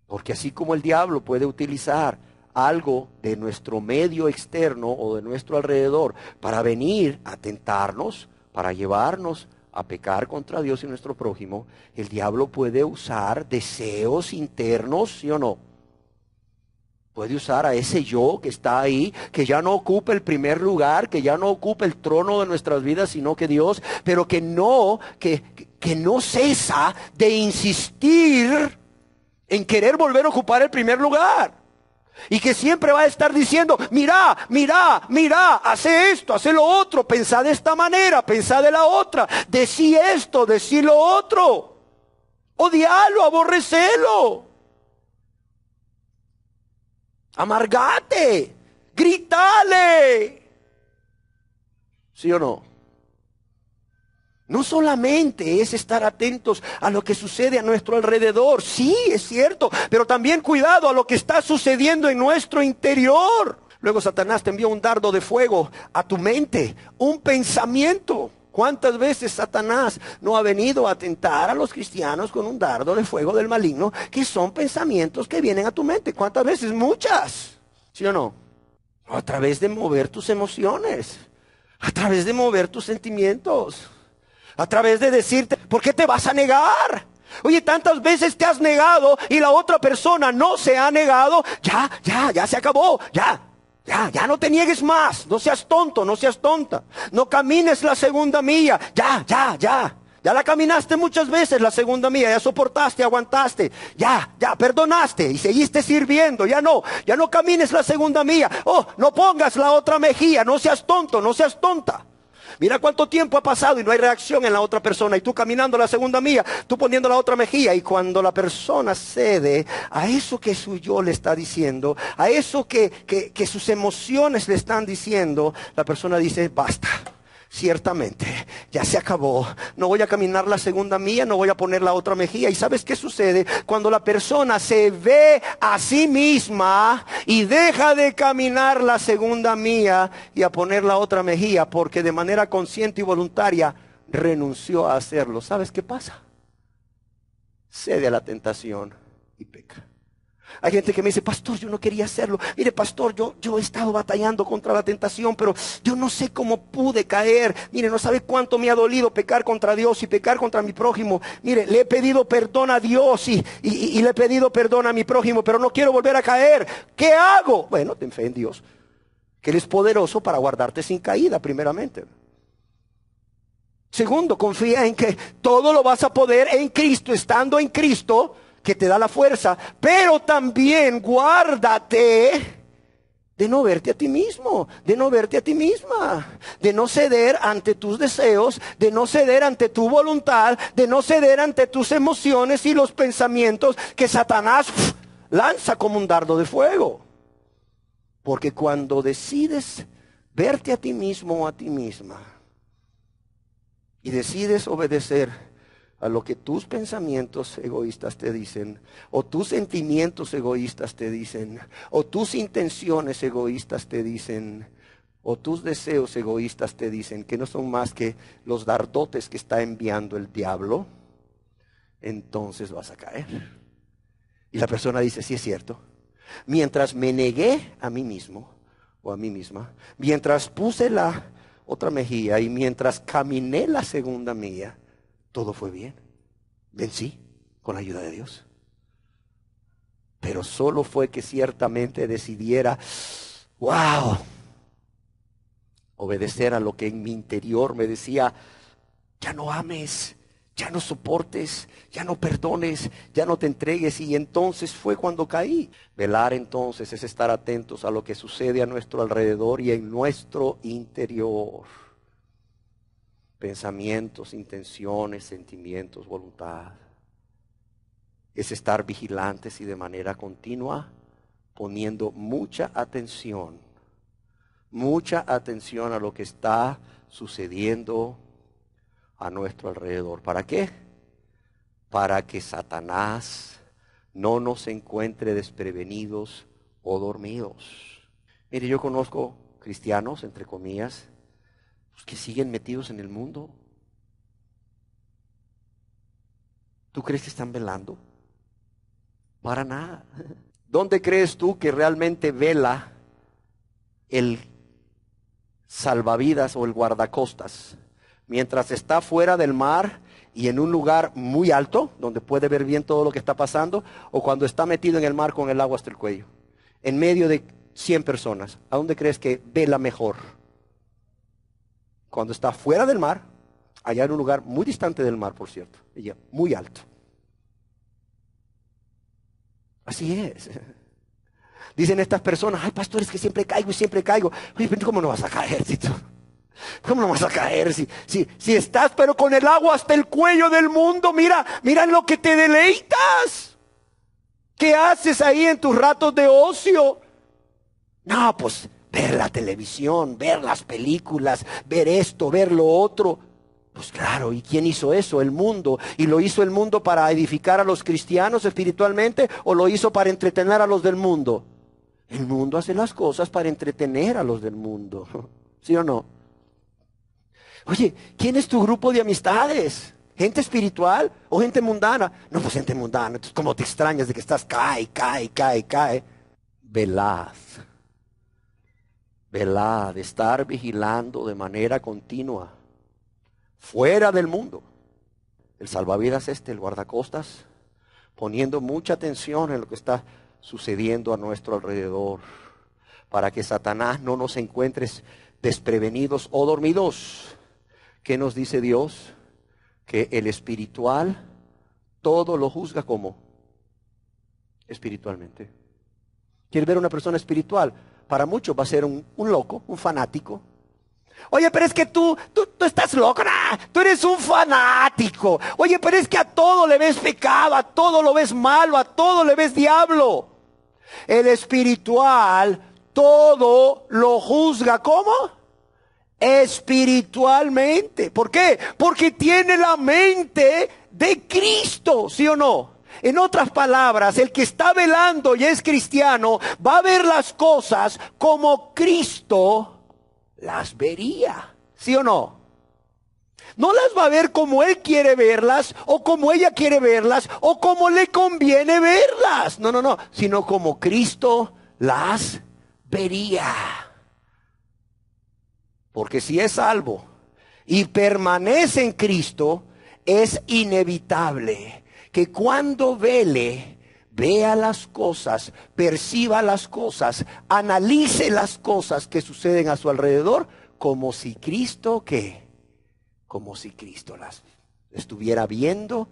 Porque así como el diablo puede utilizar algo de nuestro medio externo o de nuestro alrededor para venir a tentarnos, para llevarnos a pecar contra Dios y nuestro prójimo, el diablo puede usar deseos internos, ¿sí o no? Puede usar a ese yo que está ahí, que ya no ocupa el primer lugar, que ya no ocupa el trono de nuestras vidas, sino que Dios, pero que no cesa de insistir en querer volver a ocupar el primer lugar. Y que siempre va a estar diciendo, mira, hace esto, hace lo otro, pensá de esta manera, pensá de la otra, decí esto, decí lo otro, odialo, aborrecelo. Amargate, gritale. ¿Sí o no? No solamente es estar atentos a lo que sucede a nuestro alrededor, sí, es cierto, pero también cuidado a lo que está sucediendo en nuestro interior. Luego Satanás te envió un dardo de fuego a tu mente, un pensamiento. ¿Cuántas veces Satanás no ha venido a tentar a los cristianos con un dardo de fuego del maligno, que son pensamientos que vienen a tu mente? ¿Cuántas veces? Muchas. ¿Sí o no? A través de mover tus emociones, a través de mover tus sentimientos, a través de decirte, ¿por qué te vas a negar? Oye, tantas veces te has negado y la otra persona no se ha negado. Ya se acabó, ya no te niegues más. No seas tonto, no seas tonta. No camines la segunda milla. Ya la caminaste muchas veces la segunda milla, ya soportaste, aguantaste, ya perdonaste y seguiste sirviendo, ya no camines la segunda milla. Oh, no pongas la otra mejilla, no seas tonto, no seas tonta. Mira cuánto tiempo ha pasado y no hay reacción en la otra persona, y tú caminando la segunda milla, tú poniendo la otra mejilla, y cuando la persona cede a eso que su yo le está diciendo, a eso que sus emociones le están diciendo, la persona dice, basta. Ciertamente, ya se acabó. No voy a caminar la segunda milla, no voy a poner la otra mejilla. ¿Y sabes qué sucede? Cuando la persona se ve a sí misma y deja de caminar la segunda milla y a poner la otra mejilla, porque de manera consciente y voluntaria renunció a hacerlo, ¿sabes qué pasa? Cede a la tentación y peca. Hay gente que me dice, pastor, yo no quería hacerlo. Mire, pastor, yo he estado batallando contra la tentación, pero yo no sé cómo pude caer. Mire, no sabe cuánto me ha dolido pecar contra Dios y pecar contra mi prójimo. Mire, le he pedido perdón a Dios y le he pedido perdón a mi prójimo, pero no quiero volver a caer. ¿Qué hago? Bueno, ten fe en Dios, que Él es poderoso para guardarte sin caída, primeramente. Segundo, confía en que todo lo vas a poder en Cristo, estando en Cristo, que te da la fuerza. Pero también guárdate de no verte a ti mismo, de no verte a ti misma, de no ceder ante tus deseos, de no ceder ante tu voluntad, de no ceder ante tus emociones y los pensamientos que Satanás lanza como un dardo de fuego. Porque cuando decides verte a ti mismo o a ti misma y decides obedecer a lo que tus pensamientos egoístas te dicen, o tus sentimientos egoístas te dicen, o tus intenciones egoístas te dicen, o tus deseos egoístas te dicen, que no son más que los dardotes que está enviando el diablo, entonces vas a caer. Y la persona dice, sí es cierto, mientras me negué a mí mismo o a mí misma, mientras puse la otra mejilla y mientras caminé la segunda milla, todo fue bien. Vencí con la ayuda de Dios. Pero solo fue que ciertamente decidiera, obedecer a lo que en mi interior me decía, ya no ames, ya no soportes, ya no perdones, ya no te entregues. Y entonces fue cuando caí. Velar entonces es estar atentos a lo que sucede a nuestro alrededor y en nuestro interior. Pensamientos, intenciones, sentimientos, voluntad. Es estar vigilantes y de manera continua poniendo mucha atención a lo que está sucediendo a nuestro alrededor. ¿Para qué? Para que Satanás no nos encuentre desprevenidos o dormidos. Mire, yo conozco cristianos, entre comillas, que siguen metidos en el mundo. ¿Tú crees que están velando? Para nada. ¿Dónde crees tú que realmente vela el salvavidas o el guardacostas? Mientras está fuera del mar y en un lugar muy alto, donde puede ver bien todo lo que está pasando, o cuando está metido en el mar con el agua hasta el cuello, en medio de 100 personas. ¿A dónde crees que vela mejor? Cuando está fuera del mar, allá en un lugar muy distante del mar, por cierto, muy alto. Así es. Dicen estas personas, ay, pastor, es que siempre caigo y siempre caigo. Oye, pero ¿cómo no vas a caer, Tito? ¿Cómo no vas a caer si estás pero con el agua hasta el cuello del mundo? Mira en lo que te deleitas. ¿Qué haces ahí en tus ratos de ocio? No, pues ver la televisión, ver las películas, ver esto, ver lo otro. Pues claro, ¿y quién hizo eso? El mundo. ¿Y lo hizo el mundo para edificar a los cristianos espiritualmente o lo hizo para entretener a los del mundo? El mundo hace las cosas para entretener a los del mundo. ¿Sí o no? Oye, ¿quién es tu grupo de amistades? ¿Gente espiritual o gente mundana? No, pues gente mundana. Entonces, ¿cómo te extrañas de que estás cae? Velad. Velad, estar vigilando de manera continua. Fuera del mundo. El salvavidas el guardacostas, poniendo mucha atención en lo que está sucediendo a nuestro alrededor, para que Satanás no nos encuentre desprevenidos o dormidos. ¿Qué nos dice Dios? Que el espiritual todo lo juzga como espiritualmente. ¿Quieres ver una persona espiritual? Para muchos va a ser un loco, un fanático. Oye, pero es que tú estás loco, nah, tú eres un fanático. Oye, pero es que a todo le ves pecado, a todo lo ves malo, a todo le ves diablo. El espiritual todo lo juzga, ¿cómo? Espiritualmente. ¿Por qué? Porque tiene la mente de Cristo, ¿sí o no? En otras palabras, el que está velando y es cristiano va a ver las cosas como Cristo las vería, ¿sí o no? No las va a ver como él quiere verlas, o como ella quiere verlas, o como le conviene verlas. No, sino como Cristo las vería. Porque si es salvo y permanece en Cristo, es inevitable que cuando vea las cosas, perciba las cosas, analice las cosas que suceden a su alrededor, como si Cristo, ¿qué? Como si Cristo las estuviera viendo,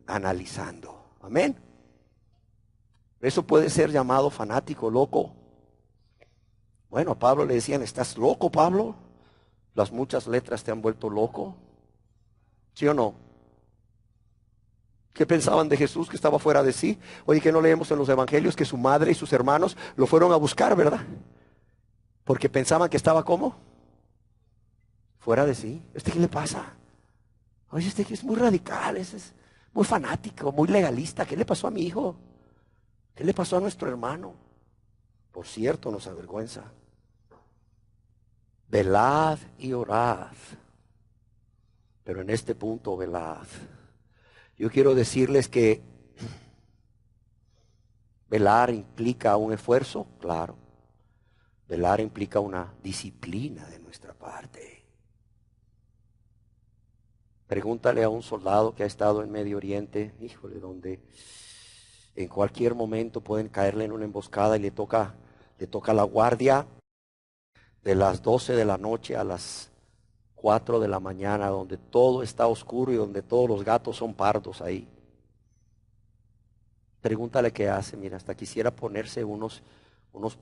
analizando. Amén. Eso puede ser llamado fanático, loco. Bueno, a Pablo le decían, ¿estás loco, Pablo? Las muchas letras te han vuelto loco. ¿Sí o no? ¿Qué pensaban de Jesús que estaba fuera de sí? Oye, que no leemos en los evangelios que su madre y sus hermanos lo fueron a buscar, ¿verdad? Porque pensaban que estaba ¿cómo? Fuera de sí. ¿Qué le pasa? Oye, que es muy radical, es muy fanático, muy legalista. ¿Qué le pasó a mi hijo? ¿Qué le pasó a nuestro hermano? Por cierto, nos avergüenza. Velad y orad. Pero en este punto, velad. Yo quiero decirles que velar implica un esfuerzo, claro. Velar implica una disciplina de nuestra parte. Pregúntale a un soldado que ha estado en Medio Oriente, híjole, donde en cualquier momento pueden caerle en una emboscada y le toca la guardia de las 12 de la noche a las 4 de la mañana, donde todo está oscuro y donde todos los gatos son pardos ahí. Pregúntale qué hace. Mira, hasta quisiera ponerse unos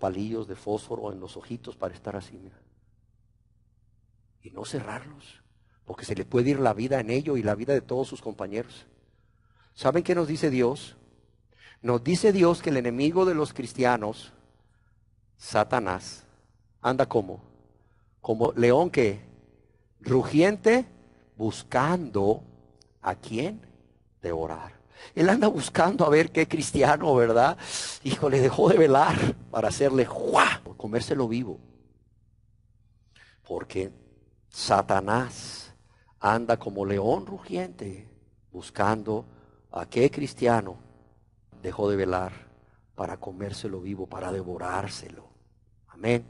palillos de fósforo en los ojitos para estar así, mira. Y no cerrarlos, porque se le puede ir la vida en ello y la vida de todos sus compañeros. ¿Saben qué nos dice Dios? Nos dice Dios que el enemigo de los cristianos, Satanás, anda como león que rugiente, buscando a quién devorar. Él anda buscando a ver qué cristiano, ¿verdad? Híjole, dejó de velar para hacerle ¡juá! Comérselo vivo. Porque Satanás anda como león rugiente buscando a qué cristiano dejó de velar para comérselo vivo, para devorárselo. Amén.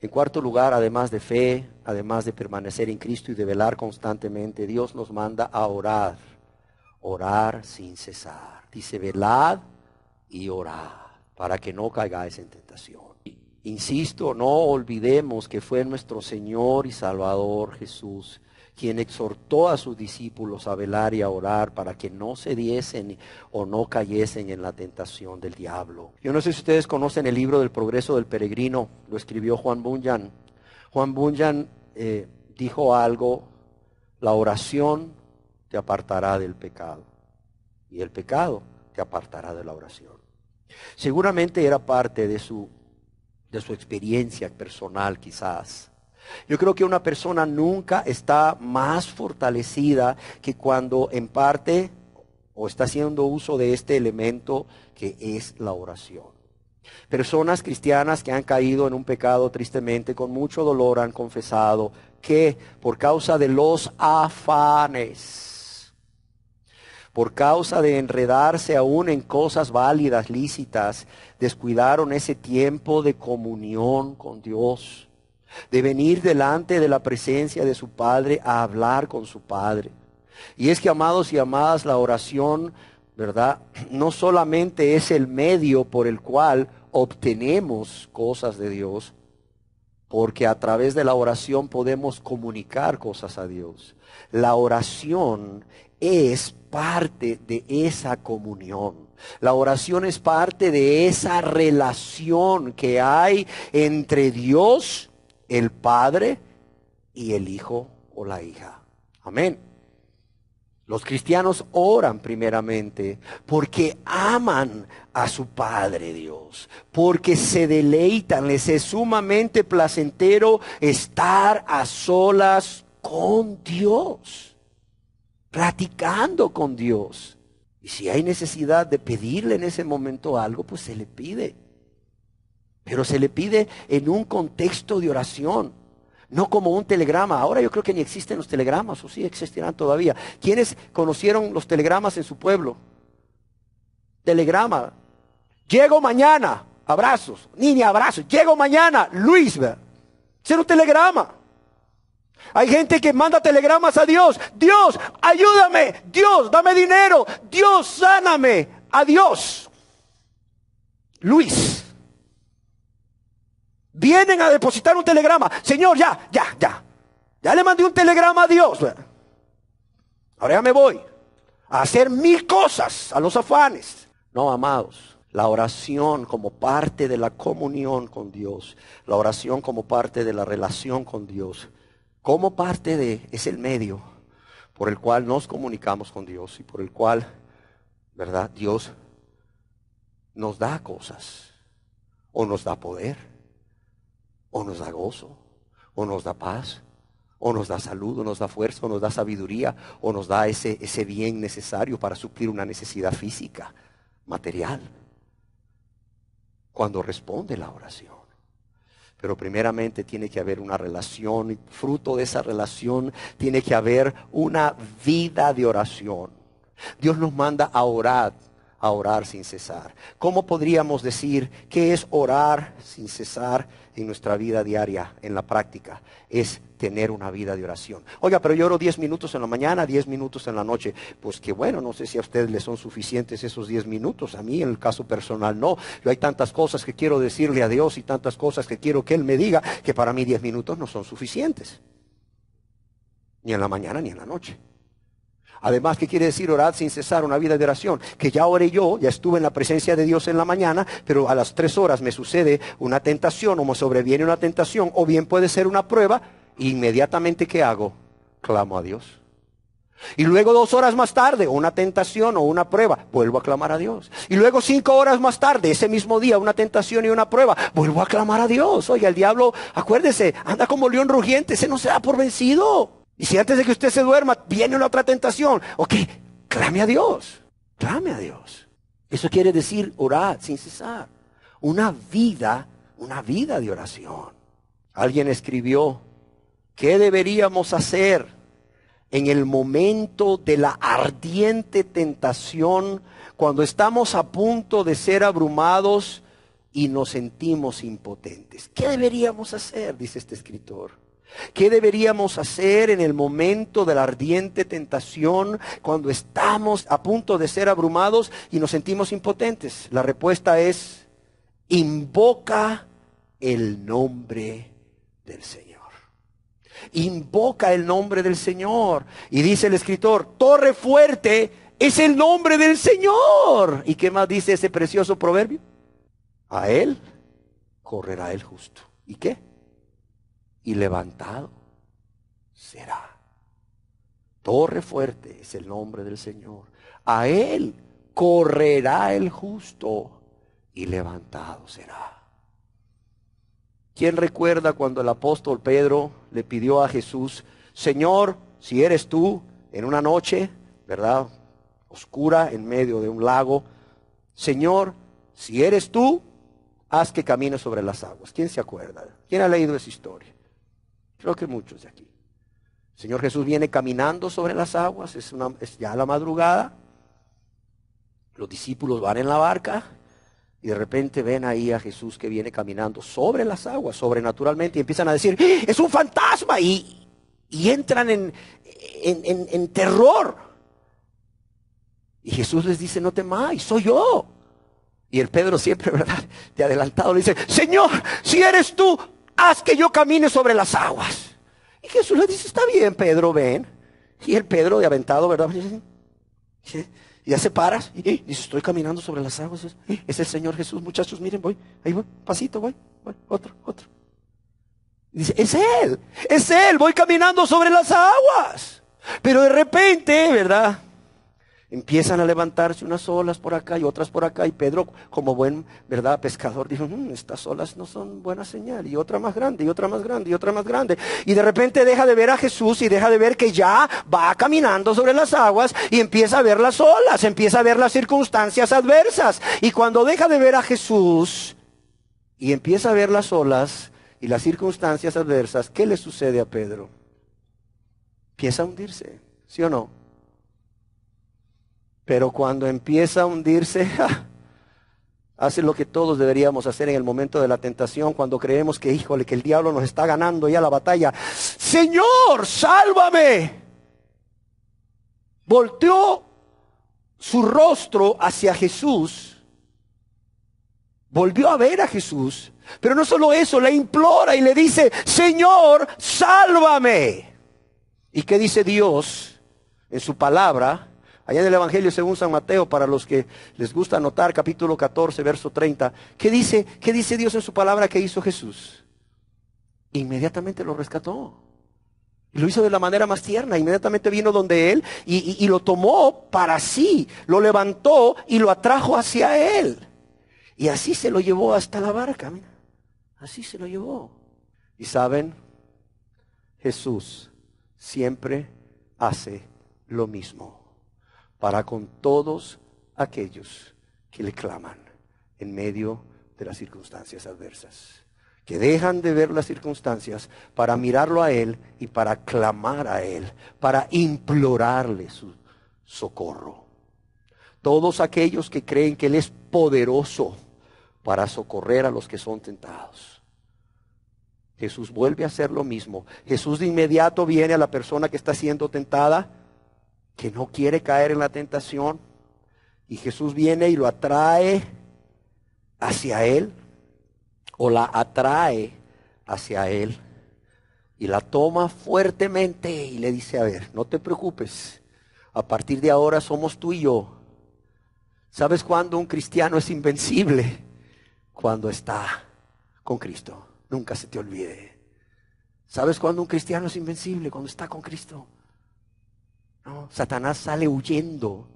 En cuarto lugar, además de fe, además de permanecer en Cristo y de velar constantemente, Dios nos manda a orar. Orar sin cesar. Dice, velad y orad para que no caigáis en tentación. Insisto, no olvidemos que fue nuestro Señor y Salvador Jesús quien exhortó a sus discípulos a velar y a orar para que no se diesen o no cayesen en la tentación del diablo. Yo no sé si ustedes conocen el libro del Progreso del Peregrino, lo escribió Juan Bunyan. Juan Bunyan dijo algo: la oración te apartará del pecado y el pecado te apartará de la oración. Seguramente era parte de su experiencia personal, quizás. Yo creo que una persona nunca está más fortalecida que cuando en parte o está haciendo uso de este elemento que es la oración. Personas cristianas que han caído en un pecado tristemente, con mucho dolor han confesado que por causa de los afanes, por causa de enredarse aún en cosas válidas, lícitas, descuidaron ese tiempo de comunión con Dios, de venir delante de la presencia de su Padre a hablar con su Padre. Y es que, amados y amadas, la oración, ¿verdad?, no solamente es el medio por el cual obtenemos cosas de Dios, porque a través de la oración podemos comunicar cosas a Dios. La oración es parte de esa comunión. La oración es parte de esa relación que hay entre Dios, el Padre, y el Hijo o la hija. Amén. Los cristianos oran primeramente porque aman a su Padre Dios, porque se deleitan, les es sumamente placentero estar a solas con Dios, platicando con Dios. Y si hay necesidad de pedirle en ese momento algo, pues se le pide. Pero se le pide en un contexto de oración, no como un telegrama. Ahora yo creo que ni existen los telegramas, o sí existirán todavía. ¿Quiénes conocieron los telegramas en su pueblo? Telegrama. Llego mañana, abrazos. Niña, abrazos. Llego mañana, Luis. Ese era un telegrama. Hay gente que manda telegramas a Dios. Dios, ayúdame. Dios, dame dinero. Dios, sáname. Adiós. Luis. Vienen a depositar un telegrama. Señor, ya le mandé un telegrama a Dios. Ahora ya me voy a hacer 1000 cosas, a los afanes. No, amados, la oración como parte de la comunión con Dios, la oración como parte de la relación con Dios, como parte de, es el medio por el cual nos comunicamos con Dios y por el cual, ¿verdad?, Dios nos da cosas, o nos da poder, o nos da gozo, o nos da paz, o nos da salud, o nos da fuerza, o nos da sabiduría, o nos da ese bien necesario para suplir una necesidad física, material, cuando responde la oración. Pero primeramente tiene que haber una relación, y fruto de esa relación tiene que haber una vida de oración. Dios nos manda a orar sin cesar. ¿Cómo podríamos decir qué es orar sin cesar en nuestra vida diaria, en la práctica? Es tener una vida de oración. Oiga, pero yo oro 10 minutos en la mañana, 10 minutos en la noche. Pues que bueno, no sé si a ustedes les son suficientes esos 10 minutos. A mí, en el caso personal, no. Yo hay tantas cosas que quiero decirle a Dios y tantas cosas que quiero que Él me diga, que para mí 10 minutos no son suficientes. ni en la mañana ni en la noche. Además, ¿qué quiere decir orar sin cesar? Una vida de oración. Que ya oré yo, ya estuve en la presencia de Dios en la mañana, pero a las 3 horas me sucede una tentación o me sobreviene una tentación, o bien puede ser una prueba, e inmediatamente ¿qué hago? Clamo a Dios. Y luego 2 horas más tarde, una tentación o una prueba, vuelvo a clamar a Dios. Y luego 5 horas más tarde, ese mismo día, una tentación y una prueba, vuelvo a clamar a Dios. Oiga, el diablo, acuérdese, anda como león rugiente, ese no se da por vencido. Y si antes de que usted se duerma viene una otra tentación, ok, clame a Dios, clame a Dios. Eso quiere decir orar sin cesar. Una vida de oración. Alguien escribió, ¿qué deberíamos hacer en el momento de la ardiente tentación, cuando estamos a punto de ser abrumados y nos sentimos impotentes? ¿Qué deberíamos hacer? Dice este escritor. ¿Qué deberíamos hacer en el momento de la ardiente tentación, cuando estamos a punto de ser abrumados y nos sentimos impotentes? La respuesta es, invoca el nombre del Señor. Invoca el nombre del Señor. Y dice el escritor, torre fuerte es el nombre del Señor. ¿Y qué más dice ese precioso proverbio? A él correrá el justo. ¿Y qué? Y levantado será. Torre fuerte es el nombre del Señor. A él correrá el justo y levantado será. ¿Quién recuerda cuando el apóstol Pedro le pidió a Jesús, Señor, si eres tú, en una noche, ¿verdad?, oscura, en medio de un lago, Señor, si eres tú, haz que camine sobre las aguas? ¿Quién se acuerda? ¿Quién ha leído esa historia? Creo que muchos de aquí. El Señor Jesús viene caminando sobre las aguas, es ya la madrugada. Los discípulos van en la barca y de repente ven ahí a Jesús que viene caminando sobre las aguas, sobrenaturalmente, y empiezan a decir, ¡es un fantasma! Y entran en terror. Y Jesús les dice, no temáis, soy yo. Y el Pedro siempre, ¿verdad?, de adelantado le dice, Señor, si eres tú, haz que yo camine sobre las aguas. Y Jesús le dice, está bien, Pedro, ven. Y el Pedro de aventado, ¿verdad? Y ya se para y dice, estoy caminando sobre las aguas. Es el Señor Jesús, muchachos, miren, voy, ahí voy, pasito, voy, otro. Y dice, es Él, voy caminando sobre las aguas. Pero de repente, ¿verdad?, empiezan a levantarse unas olas por acá y otras por acá, y Pedro, como buen, ¿verdad?, pescador, dijo, estas olas no son buena señal, y otra más grande, y otra más grande, y otra más grande. Y de repente deja de ver a Jesús y deja de ver que ya va caminando sobre las aguas y empieza a ver las olas, empieza a ver las circunstancias adversas. Y cuando deja de ver a Jesús y empieza a ver las olas y las circunstancias adversas, ¿qué le sucede a Pedro? Empieza a hundirse, ¿sí o no? Pero cuando empieza a hundirse, hace lo que todos deberíamos hacer en el momento de la tentación, cuando creemos que, híjole, que el diablo nos está ganando ya la batalla. Señor, sálvame. Volteó su rostro hacia Jesús, volvió a ver a Jesús, pero no solo eso, le implora y le dice, Señor, sálvame. ¿Y qué dice Dios en su palabra? Allá en el Evangelio según San Mateo, para los que les gusta anotar, capítulo 14, verso 30. ¿Qué dice Dios en su palabra que hizo Jesús? Inmediatamente lo rescató. Y lo hizo de la manera más tierna. Inmediatamente vino donde él y lo tomó para sí. Lo levantó y lo atrajo hacia él. Y así se lo llevó hasta la barca. Mira, así se lo llevó. Y saben, Jesús siempre hace lo mismo para con todos aquellos que le claman en medio de las circunstancias adversas, que dejan de ver las circunstancias para mirarlo a Él y para clamar a Él, para implorarle su socorro. Todos aquellos que creen que Él es poderoso para socorrer a los que son tentados. Jesús vuelve a hacer lo mismo. Jesús de inmediato viene a la persona que está siendo tentada, que no quiere caer en la tentación, y Jesús viene y lo atrae hacia Él, o la atrae hacia Él, y la toma fuertemente y le dice, a ver, no te preocupes, a partir de ahora somos tú y yo. ¿Sabes cuándo un cristiano es invencible? Cuando está con Cristo. Nunca se te olvide. ¿Sabes cuándo un cristiano es invencible? Cuando está con Cristo. No, Satanás sale huyendo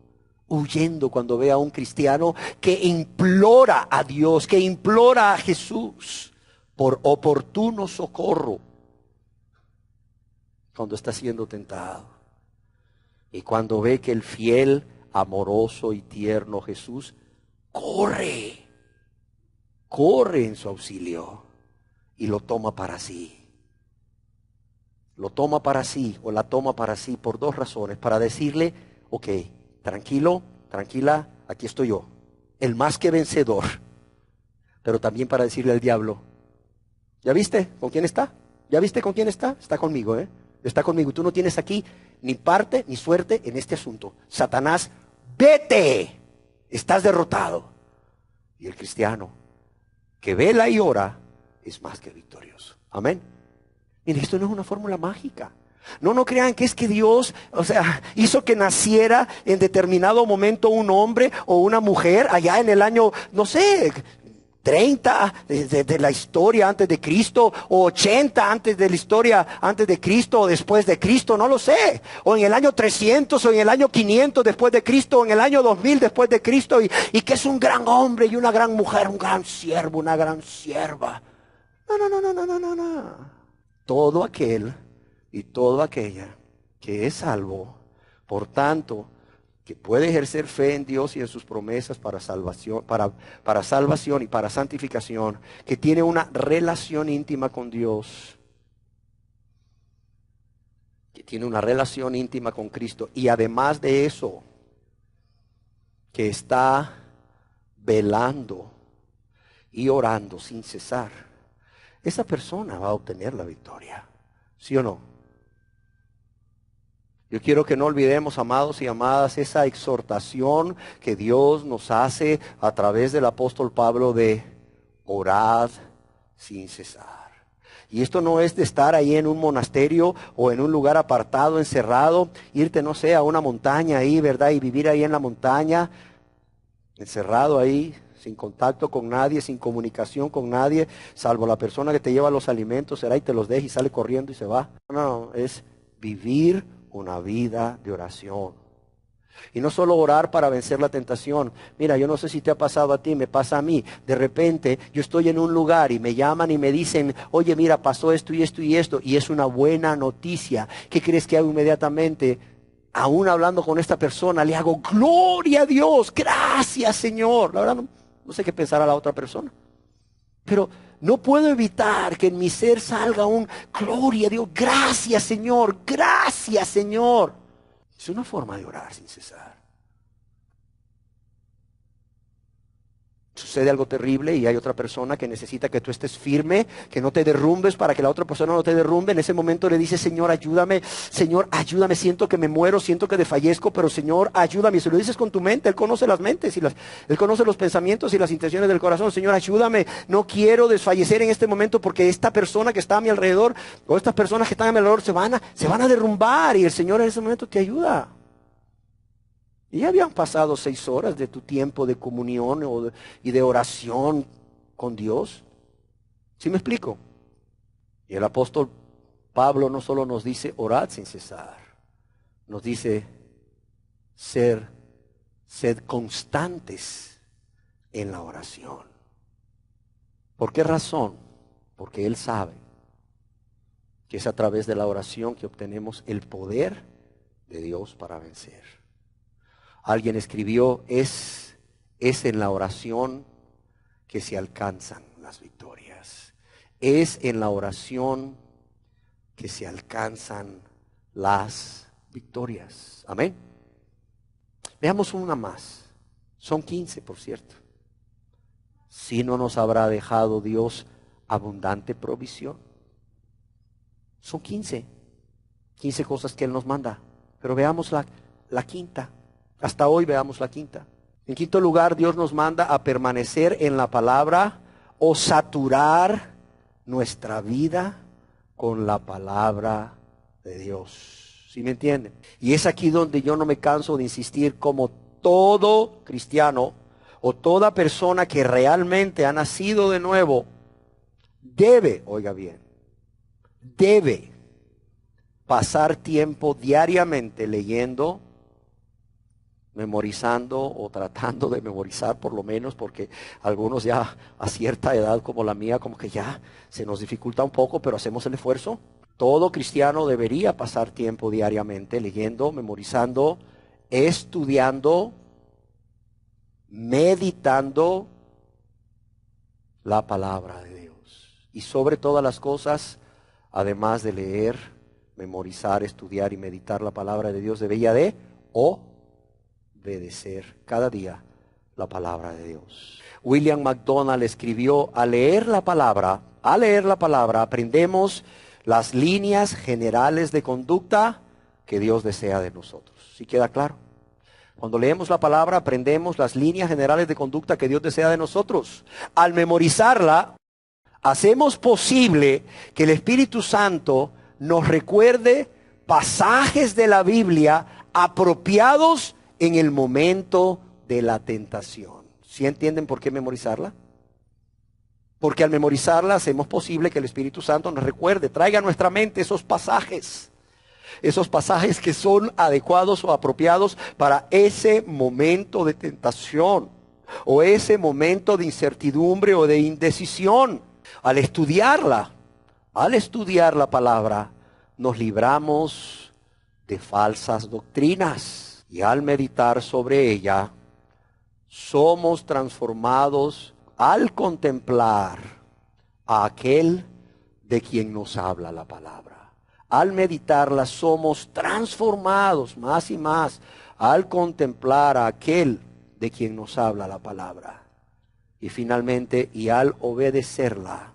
cuando ve a un cristiano que implora a Dios, que implora a Jesús por oportuno socorro cuando está siendo tentado. Y cuando ve que el fiel, amoroso y tierno Jesús corre en su auxilio y lo toma para sí. Lo toma para sí o la toma para sí por dos razones. Para decirle, ok, tranquilo, tranquila, aquí estoy yo, el más que vencedor. Pero también para decirle al diablo, ¿ya viste con quién está? ¿Ya viste con quién está? Está conmigo, está conmigo. Tú no tienes aquí ni parte ni suerte en este asunto. Satanás, vete, estás derrotado. Y el cristiano que vela y ora es más que victorioso. Amén. Mire, esto no es una fórmula mágica. No crean que es que Dios, hizo que naciera en determinado momento un hombre o una mujer allá en el año, 30 de la historia antes de Cristo, o 80 antes de la historia antes de Cristo o después de Cristo, no lo sé. O en el año 300 o en el año 500 después de Cristo, o en el año 2000 después de Cristo, y que es un gran hombre y una gran mujer, un gran siervo, una gran sierva. No. Todo aquel y toda aquella que es salvo, por tanto, que puede ejercer fe en Dios y en sus promesas para salvación, para salvación y para santificación, que tiene una relación íntima con Dios, que tiene una relación íntima con Cristo, y además de eso, que está velando y orando sin cesar, esa persona va a obtener la victoria. ¿Sí o no? Yo quiero que no olvidemos, amados y amadas, esa exhortación que Dios nos hace a través del apóstol Pablo de orad sin cesar. Y esto no es de estar ahí en un monasterio o en un lugar apartado, encerrado, irte, a una montaña ahí, ¿verdad? Y vivir ahí en la montaña, encerrado ahí, sin contacto con nadie, sin comunicación con nadie, salvo la persona que te lleva los alimentos, será, y te los deja y sale corriendo y se va. No, es vivir una vida de oración. Y no solo orar para vencer la tentación. Mira, yo no sé si te ha pasado a ti, me pasa a mí. De repente yo estoy en un lugar y me llaman y me dicen, oye, mira, pasó esto y esto y esto, y es una buena noticia. ¿Qué crees que hago inmediatamente? Aún hablando con esta persona, le hago, gloria a Dios, gracias Señor. La verdad no sé qué pensará la otra persona. Pero no puedo evitar que en mi ser salga un, gloria a Dios, gracias Señor, gracias Señor. Es una forma de orar sin cesar. Sucede algo terrible y hay otra persona que necesita que tú estés firme, que no te derrumbes para que la otra persona no te derrumbe. En ese momento le dices, Señor, ayúdame, siento que me muero, siento que desfallezco, pero Señor, ayúdame. Y si lo dices con tu mente, Él conoce las mentes, Él conoce los pensamientos y las intenciones del corazón. Señor, ayúdame, no quiero desfallecer en este momento porque esta persona que está a mi alrededor, o estas personas que están a mi alrededor se van a derrumbar, y el Señor en ese momento te ayuda. Y ya habían pasado 6 horas de tu tiempo de comunión y de oración con Dios. ¿Sí me explico? Y el apóstol Pablo no solo nos dice orad sin cesar, nos dice sed constantes en la oración. ¿Por qué razón? Porque Él sabe que es a través de la oración que obtenemos el poder de Dios para vencer. Alguien escribió, es en la oración que se alcanzan las victorias. Es en la oración que se alcanzan las victorias. Amén. Veamos una más. Son 15, por cierto. Si no nos habrá dejado Dios abundante provisión. Son 15 cosas que Él nos manda. Pero veamos la quinta. Hasta hoy veamos la quinta. En quinto lugar, Dios nos manda a permanecer en la palabra o saturar nuestra vida con la palabra de Dios. ¿Sí me entienden? Y es aquí donde yo no me canso de insistir, como todo cristiano o toda persona que realmente ha nacido de nuevo debe, oiga bien, debe pasar tiempo diariamente leyendo, memorizando o tratando de memorizar por lo menos, porque algunos ya a cierta edad como la mía como que ya se nos dificulta un poco, pero hacemos el esfuerzo. Todo cristiano debería pasar tiempo diariamente leyendo, memorizando, estudiando, meditando la palabra de Dios. Y sobre todas las cosas, además de leer, memorizar, estudiar y meditar la palabra de Dios, debería de obedecer cada día la palabra de Dios. William MacDonald escribió: al leer la palabra, aprendemos las líneas generales de conducta que Dios desea de nosotros. ¿Sí queda claro? Cuando leemos la palabra, aprendemos las líneas generales de conducta que Dios desea de nosotros. Al memorizarla, hacemos posible que el Espíritu Santo nos recuerde pasajes de la Biblia apropiados en el momento de la tentación. ¿Sí entienden por qué memorizarla? Porque al memorizarla hacemos posible que el Espíritu Santo nos recuerde, traiga a nuestra mente esos pasajes que son adecuados o apropiados para ese momento de tentación o ese momento de incertidumbre o de indecisión. Al estudiar la palabra, nos libramos de falsas doctrinas y al meditar sobre ella, somos transformados al contemplar a aquel de quien nos habla la palabra. Al meditarla somos transformados más y más al contemplar a aquel de quien nos habla la palabra. Y finalmente, y al obedecerla,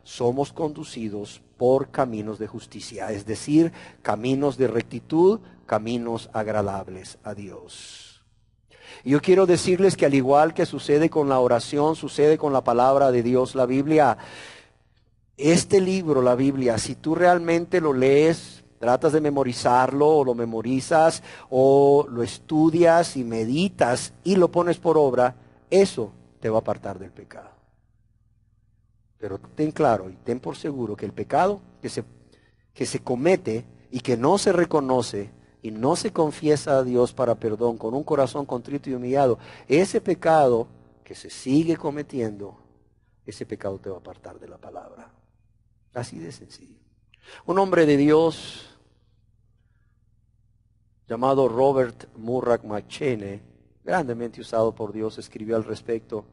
somos conducidos por caminos de justicia, es decir, caminos de rectitud, caminos agradables a Dios. Y yo quiero decirles que al igual que sucede con la oración, sucede con la palabra de Dios, la Biblia. Este libro, la Biblia, si tú realmente lo lees, tratas de memorizarlo o lo memorizas o lo estudias y meditas y lo pones por obra, eso te va a apartar del pecado. Pero ten claro y ten por seguro que el pecado que se comete y que no se reconoce y no se confiesa a Dios para perdón con un corazón contrito y humillado, ese pecado que se sigue cometiendo, ese pecado te va a apartar de la palabra. Así de sencillo. Un hombre de Dios llamado Robert Murray McCheyne, grandemente usado por Dios, escribió al respecto: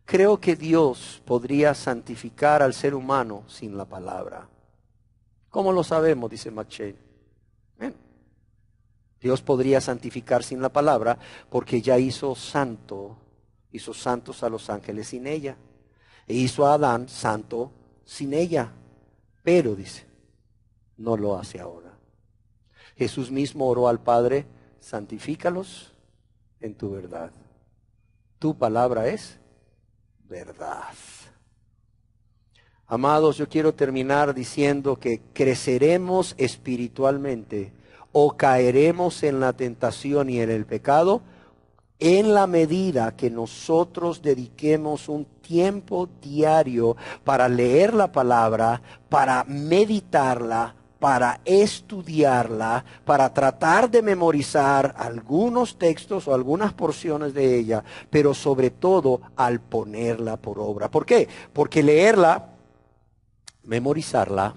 creo que Dios podría santificar al ser humano sin la palabra. ¿Cómo lo sabemos?, dice McCheyne. Dios podría santificar sin la palabra porque ya hizo santos a los ángeles sin ella. E hizo a Adán santo sin ella. Pero, dice, no lo hace ahora. Jesús mismo oró al Padre: santifícalos en tu verdad. Tu palabra es verdad. Amados, yo quiero terminar diciendo que creceremos espiritualmente o caeremos en la tentación y en el pecado en la medida que nosotros dediquemos un tiempo diario para leer la palabra, para meditarla, para estudiarla, para tratar de memorizar algunos textos o algunas porciones de ella, pero sobre todo al ponerla por obra. ¿Por qué? Porque leerla, memorizarla,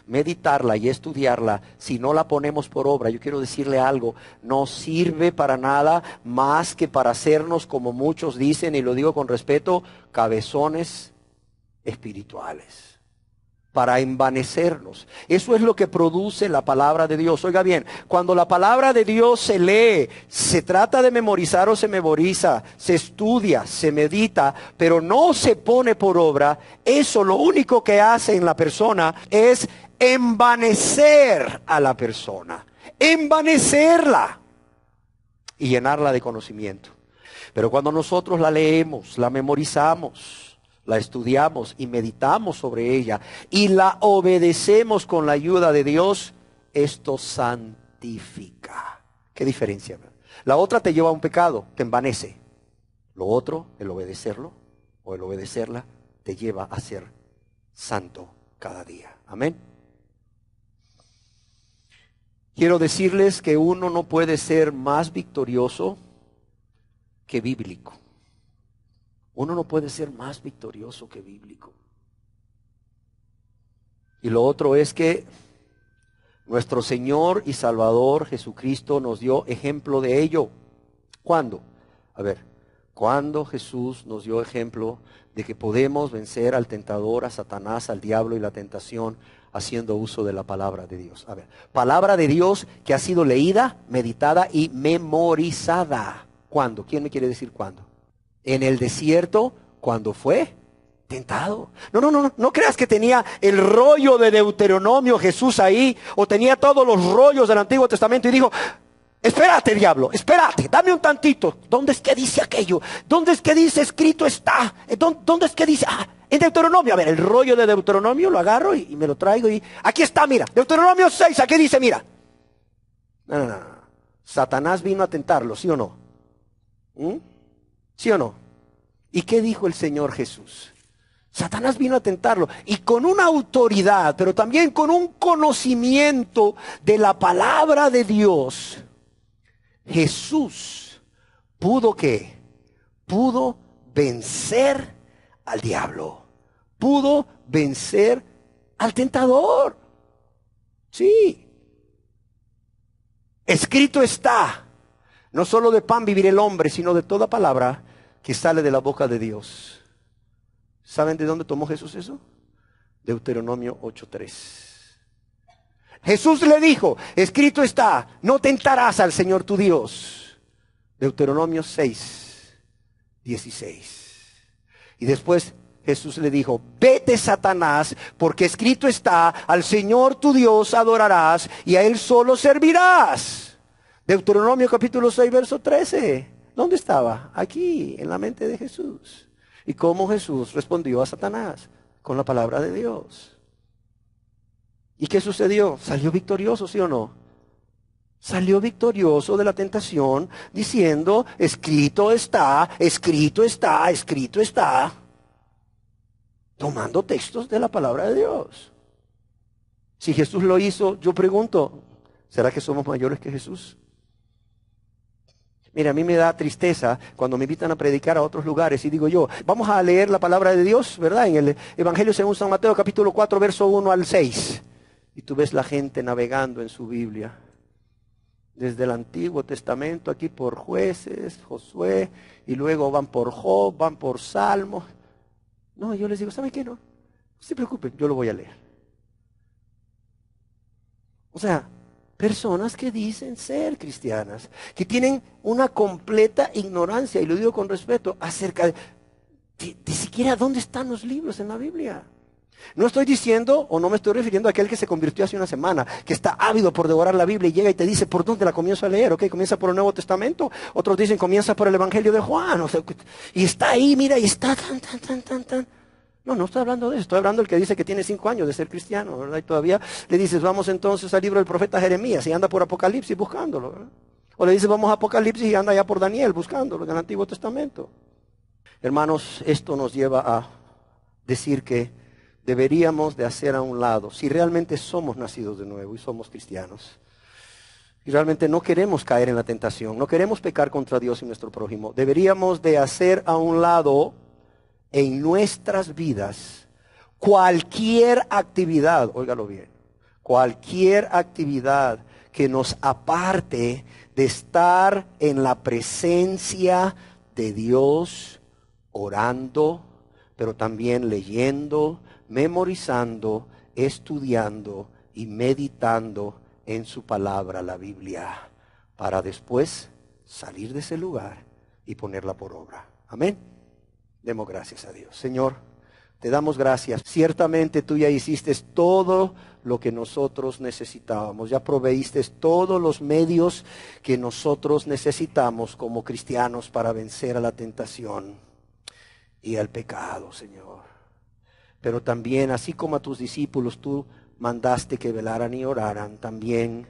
meditarla y estudiarla, si no la ponemos por obra, yo quiero decirle algo, no sirve para nada más que para hacernos, como muchos dicen, y lo digo con respeto, cabezones espirituales, para envanecernos. Eso es lo que produce la palabra de Dios. Oiga bien, cuando la palabra de Dios se lee, se trata de memorizar o se memoriza, se estudia, se medita, pero no se pone por obra, eso lo único que hace en la persona es envanecer a la persona, envanecerla y llenarla de conocimiento. Pero cuando nosotros la leemos, la memorizamos, la estudiamos y meditamos sobre ella y la obedecemos con la ayuda de Dios, esto santifica. ¿Qué diferencia? La otra te lleva a un pecado, te envanece. Lo otro, el obedecerlo o el obedecerla, te lleva a ser santo cada día. Amén. Quiero decirles que uno no puede ser más victorioso que bíblico. Uno no puede ser más victorioso que bíblico. Y lo otro es que nuestro Señor y Salvador Jesucristo nos dio ejemplo de ello. ¿Cuándo? A ver, ¿cuándo Jesús nos dio ejemplo de que podemos vencer al tentador, a Satanás, al diablo y la tentación haciendo uso de la palabra de Dios? A ver, palabra de Dios que ha sido leída, meditada y memorizada. ¿Cuándo? ¿Quién me quiere decir cuándo? En el desierto, cuando fue tentado. No creas que tenía el rollo de Deuteronomio Jesús ahí, o tenía todos los rollos del Antiguo Testamento y dijo: espérate, diablo, espérate, dame un tantito. ¿Dónde es que dice aquello? ¿Dónde es que dice escrito está? ¿Dónde es que dice? En Deuteronomio. A ver, el rollo de Deuteronomio lo agarro y me lo traigo y aquí está, mira, Deuteronomio 6, aquí dice, mira. No. Satanás vino a tentarlo, ¿sí o no? ¿Sí o no? ¿Y qué dijo el Señor Jesús? Satanás vino a tentarlo y con una autoridad, pero también con un conocimiento de la palabra de Dios. Jesús pudo vencer al diablo, pudo vencer al tentador. Sí, escrito está: no solo de pan vivirá el hombre, sino de toda palabra que sale de la boca de Dios. ¿Saben de dónde tomó Jesús eso? Deuteronomio 8:3. Jesús le dijo: escrito está, no tentarás al Señor tu Dios. Deuteronomio 6:16. Y después Jesús le dijo: vete, Satanás, porque escrito está, al Señor tu Dios adorarás y a Él solo servirás. Deuteronomio capítulo 6, verso 13. ¿Dónde estaba? Aquí, en la mente de Jesús. ¿Y cómo Jesús respondió a Satanás? Con la palabra de Dios. ¿Y qué sucedió? ¿Salió victorioso, sí o no? Salió victorioso de la tentación diciendo: escrito está, escrito está, escrito está. Tomando textos de la palabra de Dios. Si Jesús lo hizo, yo pregunto, ¿será que somos mayores que Jesús? Mira, a mí me da tristeza cuando me invitan a predicar a otros lugares y digo yo: vamos a leer la palabra de Dios, ¿verdad? En el Evangelio según San Mateo, capítulo 4, verso 1 al 6. Y tú ves la gente navegando en su Biblia. Desde el Antiguo Testamento, aquí por Jueces, Josué, y luego van por Job, van por Salmos. No, yo les digo: ¿saben qué? No se preocupen, yo lo voy a leer. O sea, personas que dicen ser cristianas, que tienen una completa ignorancia, y lo digo con respeto, acerca de siquiera dónde están los libros en la Biblia. No estoy diciendo, o no me estoy refiriendo a aquel que se convirtió hace una semana, que está ávido por devorar la Biblia y llega y te dice: ¿por dónde la comienzo a leer? Ok, comienza por el Nuevo Testamento. Otros dicen: comienza por el Evangelio de Juan. O sea, y está ahí, mira, y está tan. No estoy hablando de eso. Estoy hablando del que dice que tiene 5 años de ser cristiano, ¿verdad? Y todavía le dices: vamos entonces al libro del profeta Jeremías, y anda por Apocalipsis buscándolo, ¿verdad? O le dices: vamos a Apocalipsis, y anda ya por Daniel buscándolo en el Antiguo Testamento. Hermanos, esto nos lleva a decir que deberíamos de hacer a un lado, si realmente somos nacidos de nuevo y somos cristianos, y realmente no queremos caer en la tentación, no queremos pecar contra Dios y nuestro prójimo, deberíamos de hacer a un lado en nuestras vidas cualquier actividad, óigalo bien, cualquier actividad que nos aparte de estar en la presencia de Dios, orando, pero también leyendo, memorizando, estudiando y meditando en su palabra, la Biblia, para después salir de ese lugar y ponerla por obra. Amén. Demos gracias a Dios. Señor, te damos gracias. Ciertamente tú ya hiciste todo lo que nosotros necesitábamos. Ya proveíste todos los medios que nosotros necesitamos como cristianos para vencer a la tentación. y al pecado, Señor. Pero también, así como a tus discípulos tú mandaste que velaran y oraran, también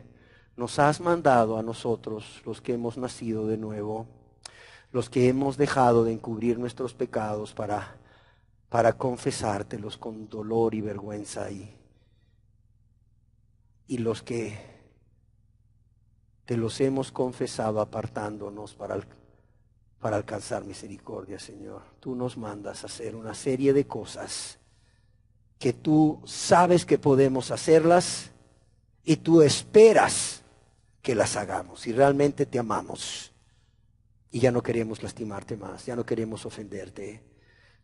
nos has mandado a nosotros, los que hemos nacido de nuevo, los que hemos dejado de encubrir nuestros pecados para confesártelos con dolor y vergüenza, y los que te los hemos confesado apartándonos para alcanzar misericordia, Señor. Tú nos mandas a hacer una serie de cosas que tú sabes que podemos hacerlas y tú esperas que las hagamos, y realmente te amamos y ya no queremos lastimarte más, ya no queremos ofenderte,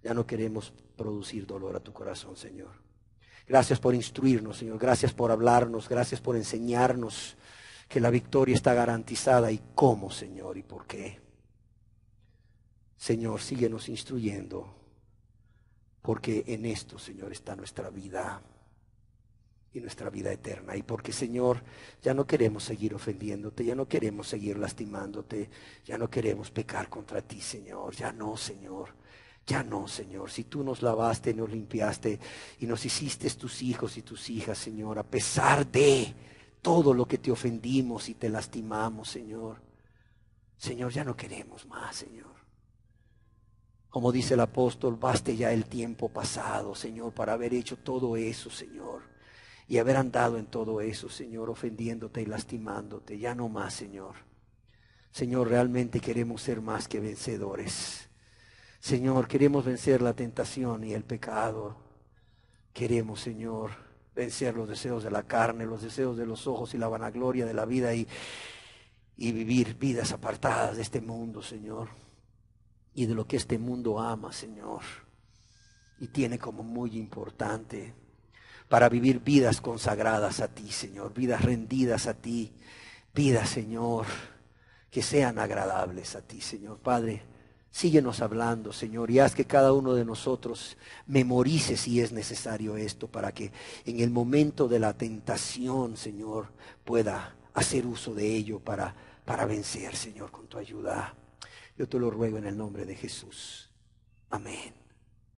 ya no queremos producir dolor a tu corazón, Señor. Gracias por instruirnos, Señor, gracias por hablarnos, gracias por enseñarnos que la victoria está garantizada, y cómo, Señor, y por qué. Señor, síguenos instruyendo, porque en esto, Señor, está nuestra vida y nuestra vida eterna. Y porque, Señor, ya no queremos seguir ofendiéndote, ya no queremos seguir lastimándote, ya no queremos pecar contra ti, Señor. Ya no, Señor. Ya no, Señor. Si tú nos lavaste, nos limpiaste y nos hiciste tus hijos y tus hijas, Señor, a pesar de todo lo que te ofendimos y te lastimamos, Señor. Señor, ya no queremos más, Señor. Como dice el apóstol, baste ya el tiempo pasado, Señor, para haber hecho todo eso, Señor, y haber andado en todo eso, Señor, ofendiéndote y lastimándote. Ya no más, Señor. Señor, realmente queremos ser más que vencedores. Señor, queremos vencer la tentación y el pecado. Queremos, Señor, vencer los deseos de la carne, los deseos de los ojos y la vanagloria de la vida, y vivir vidas apartadas de este mundo, Señor, y de lo que este mundo ama, Señor, y tiene como muy importante, para vivir vidas consagradas a ti, Señor, vidas rendidas a ti, vidas, Señor, que sean agradables a ti, Señor. Padre, síguenos hablando, Señor, y haz que cada uno de nosotros memorice, si es necesario, esto, para que en el momento de la tentación, Señor, pueda hacer uso de ello para vencer, Señor, con tu ayuda. Yo te lo ruego en el nombre de Jesús. Amén.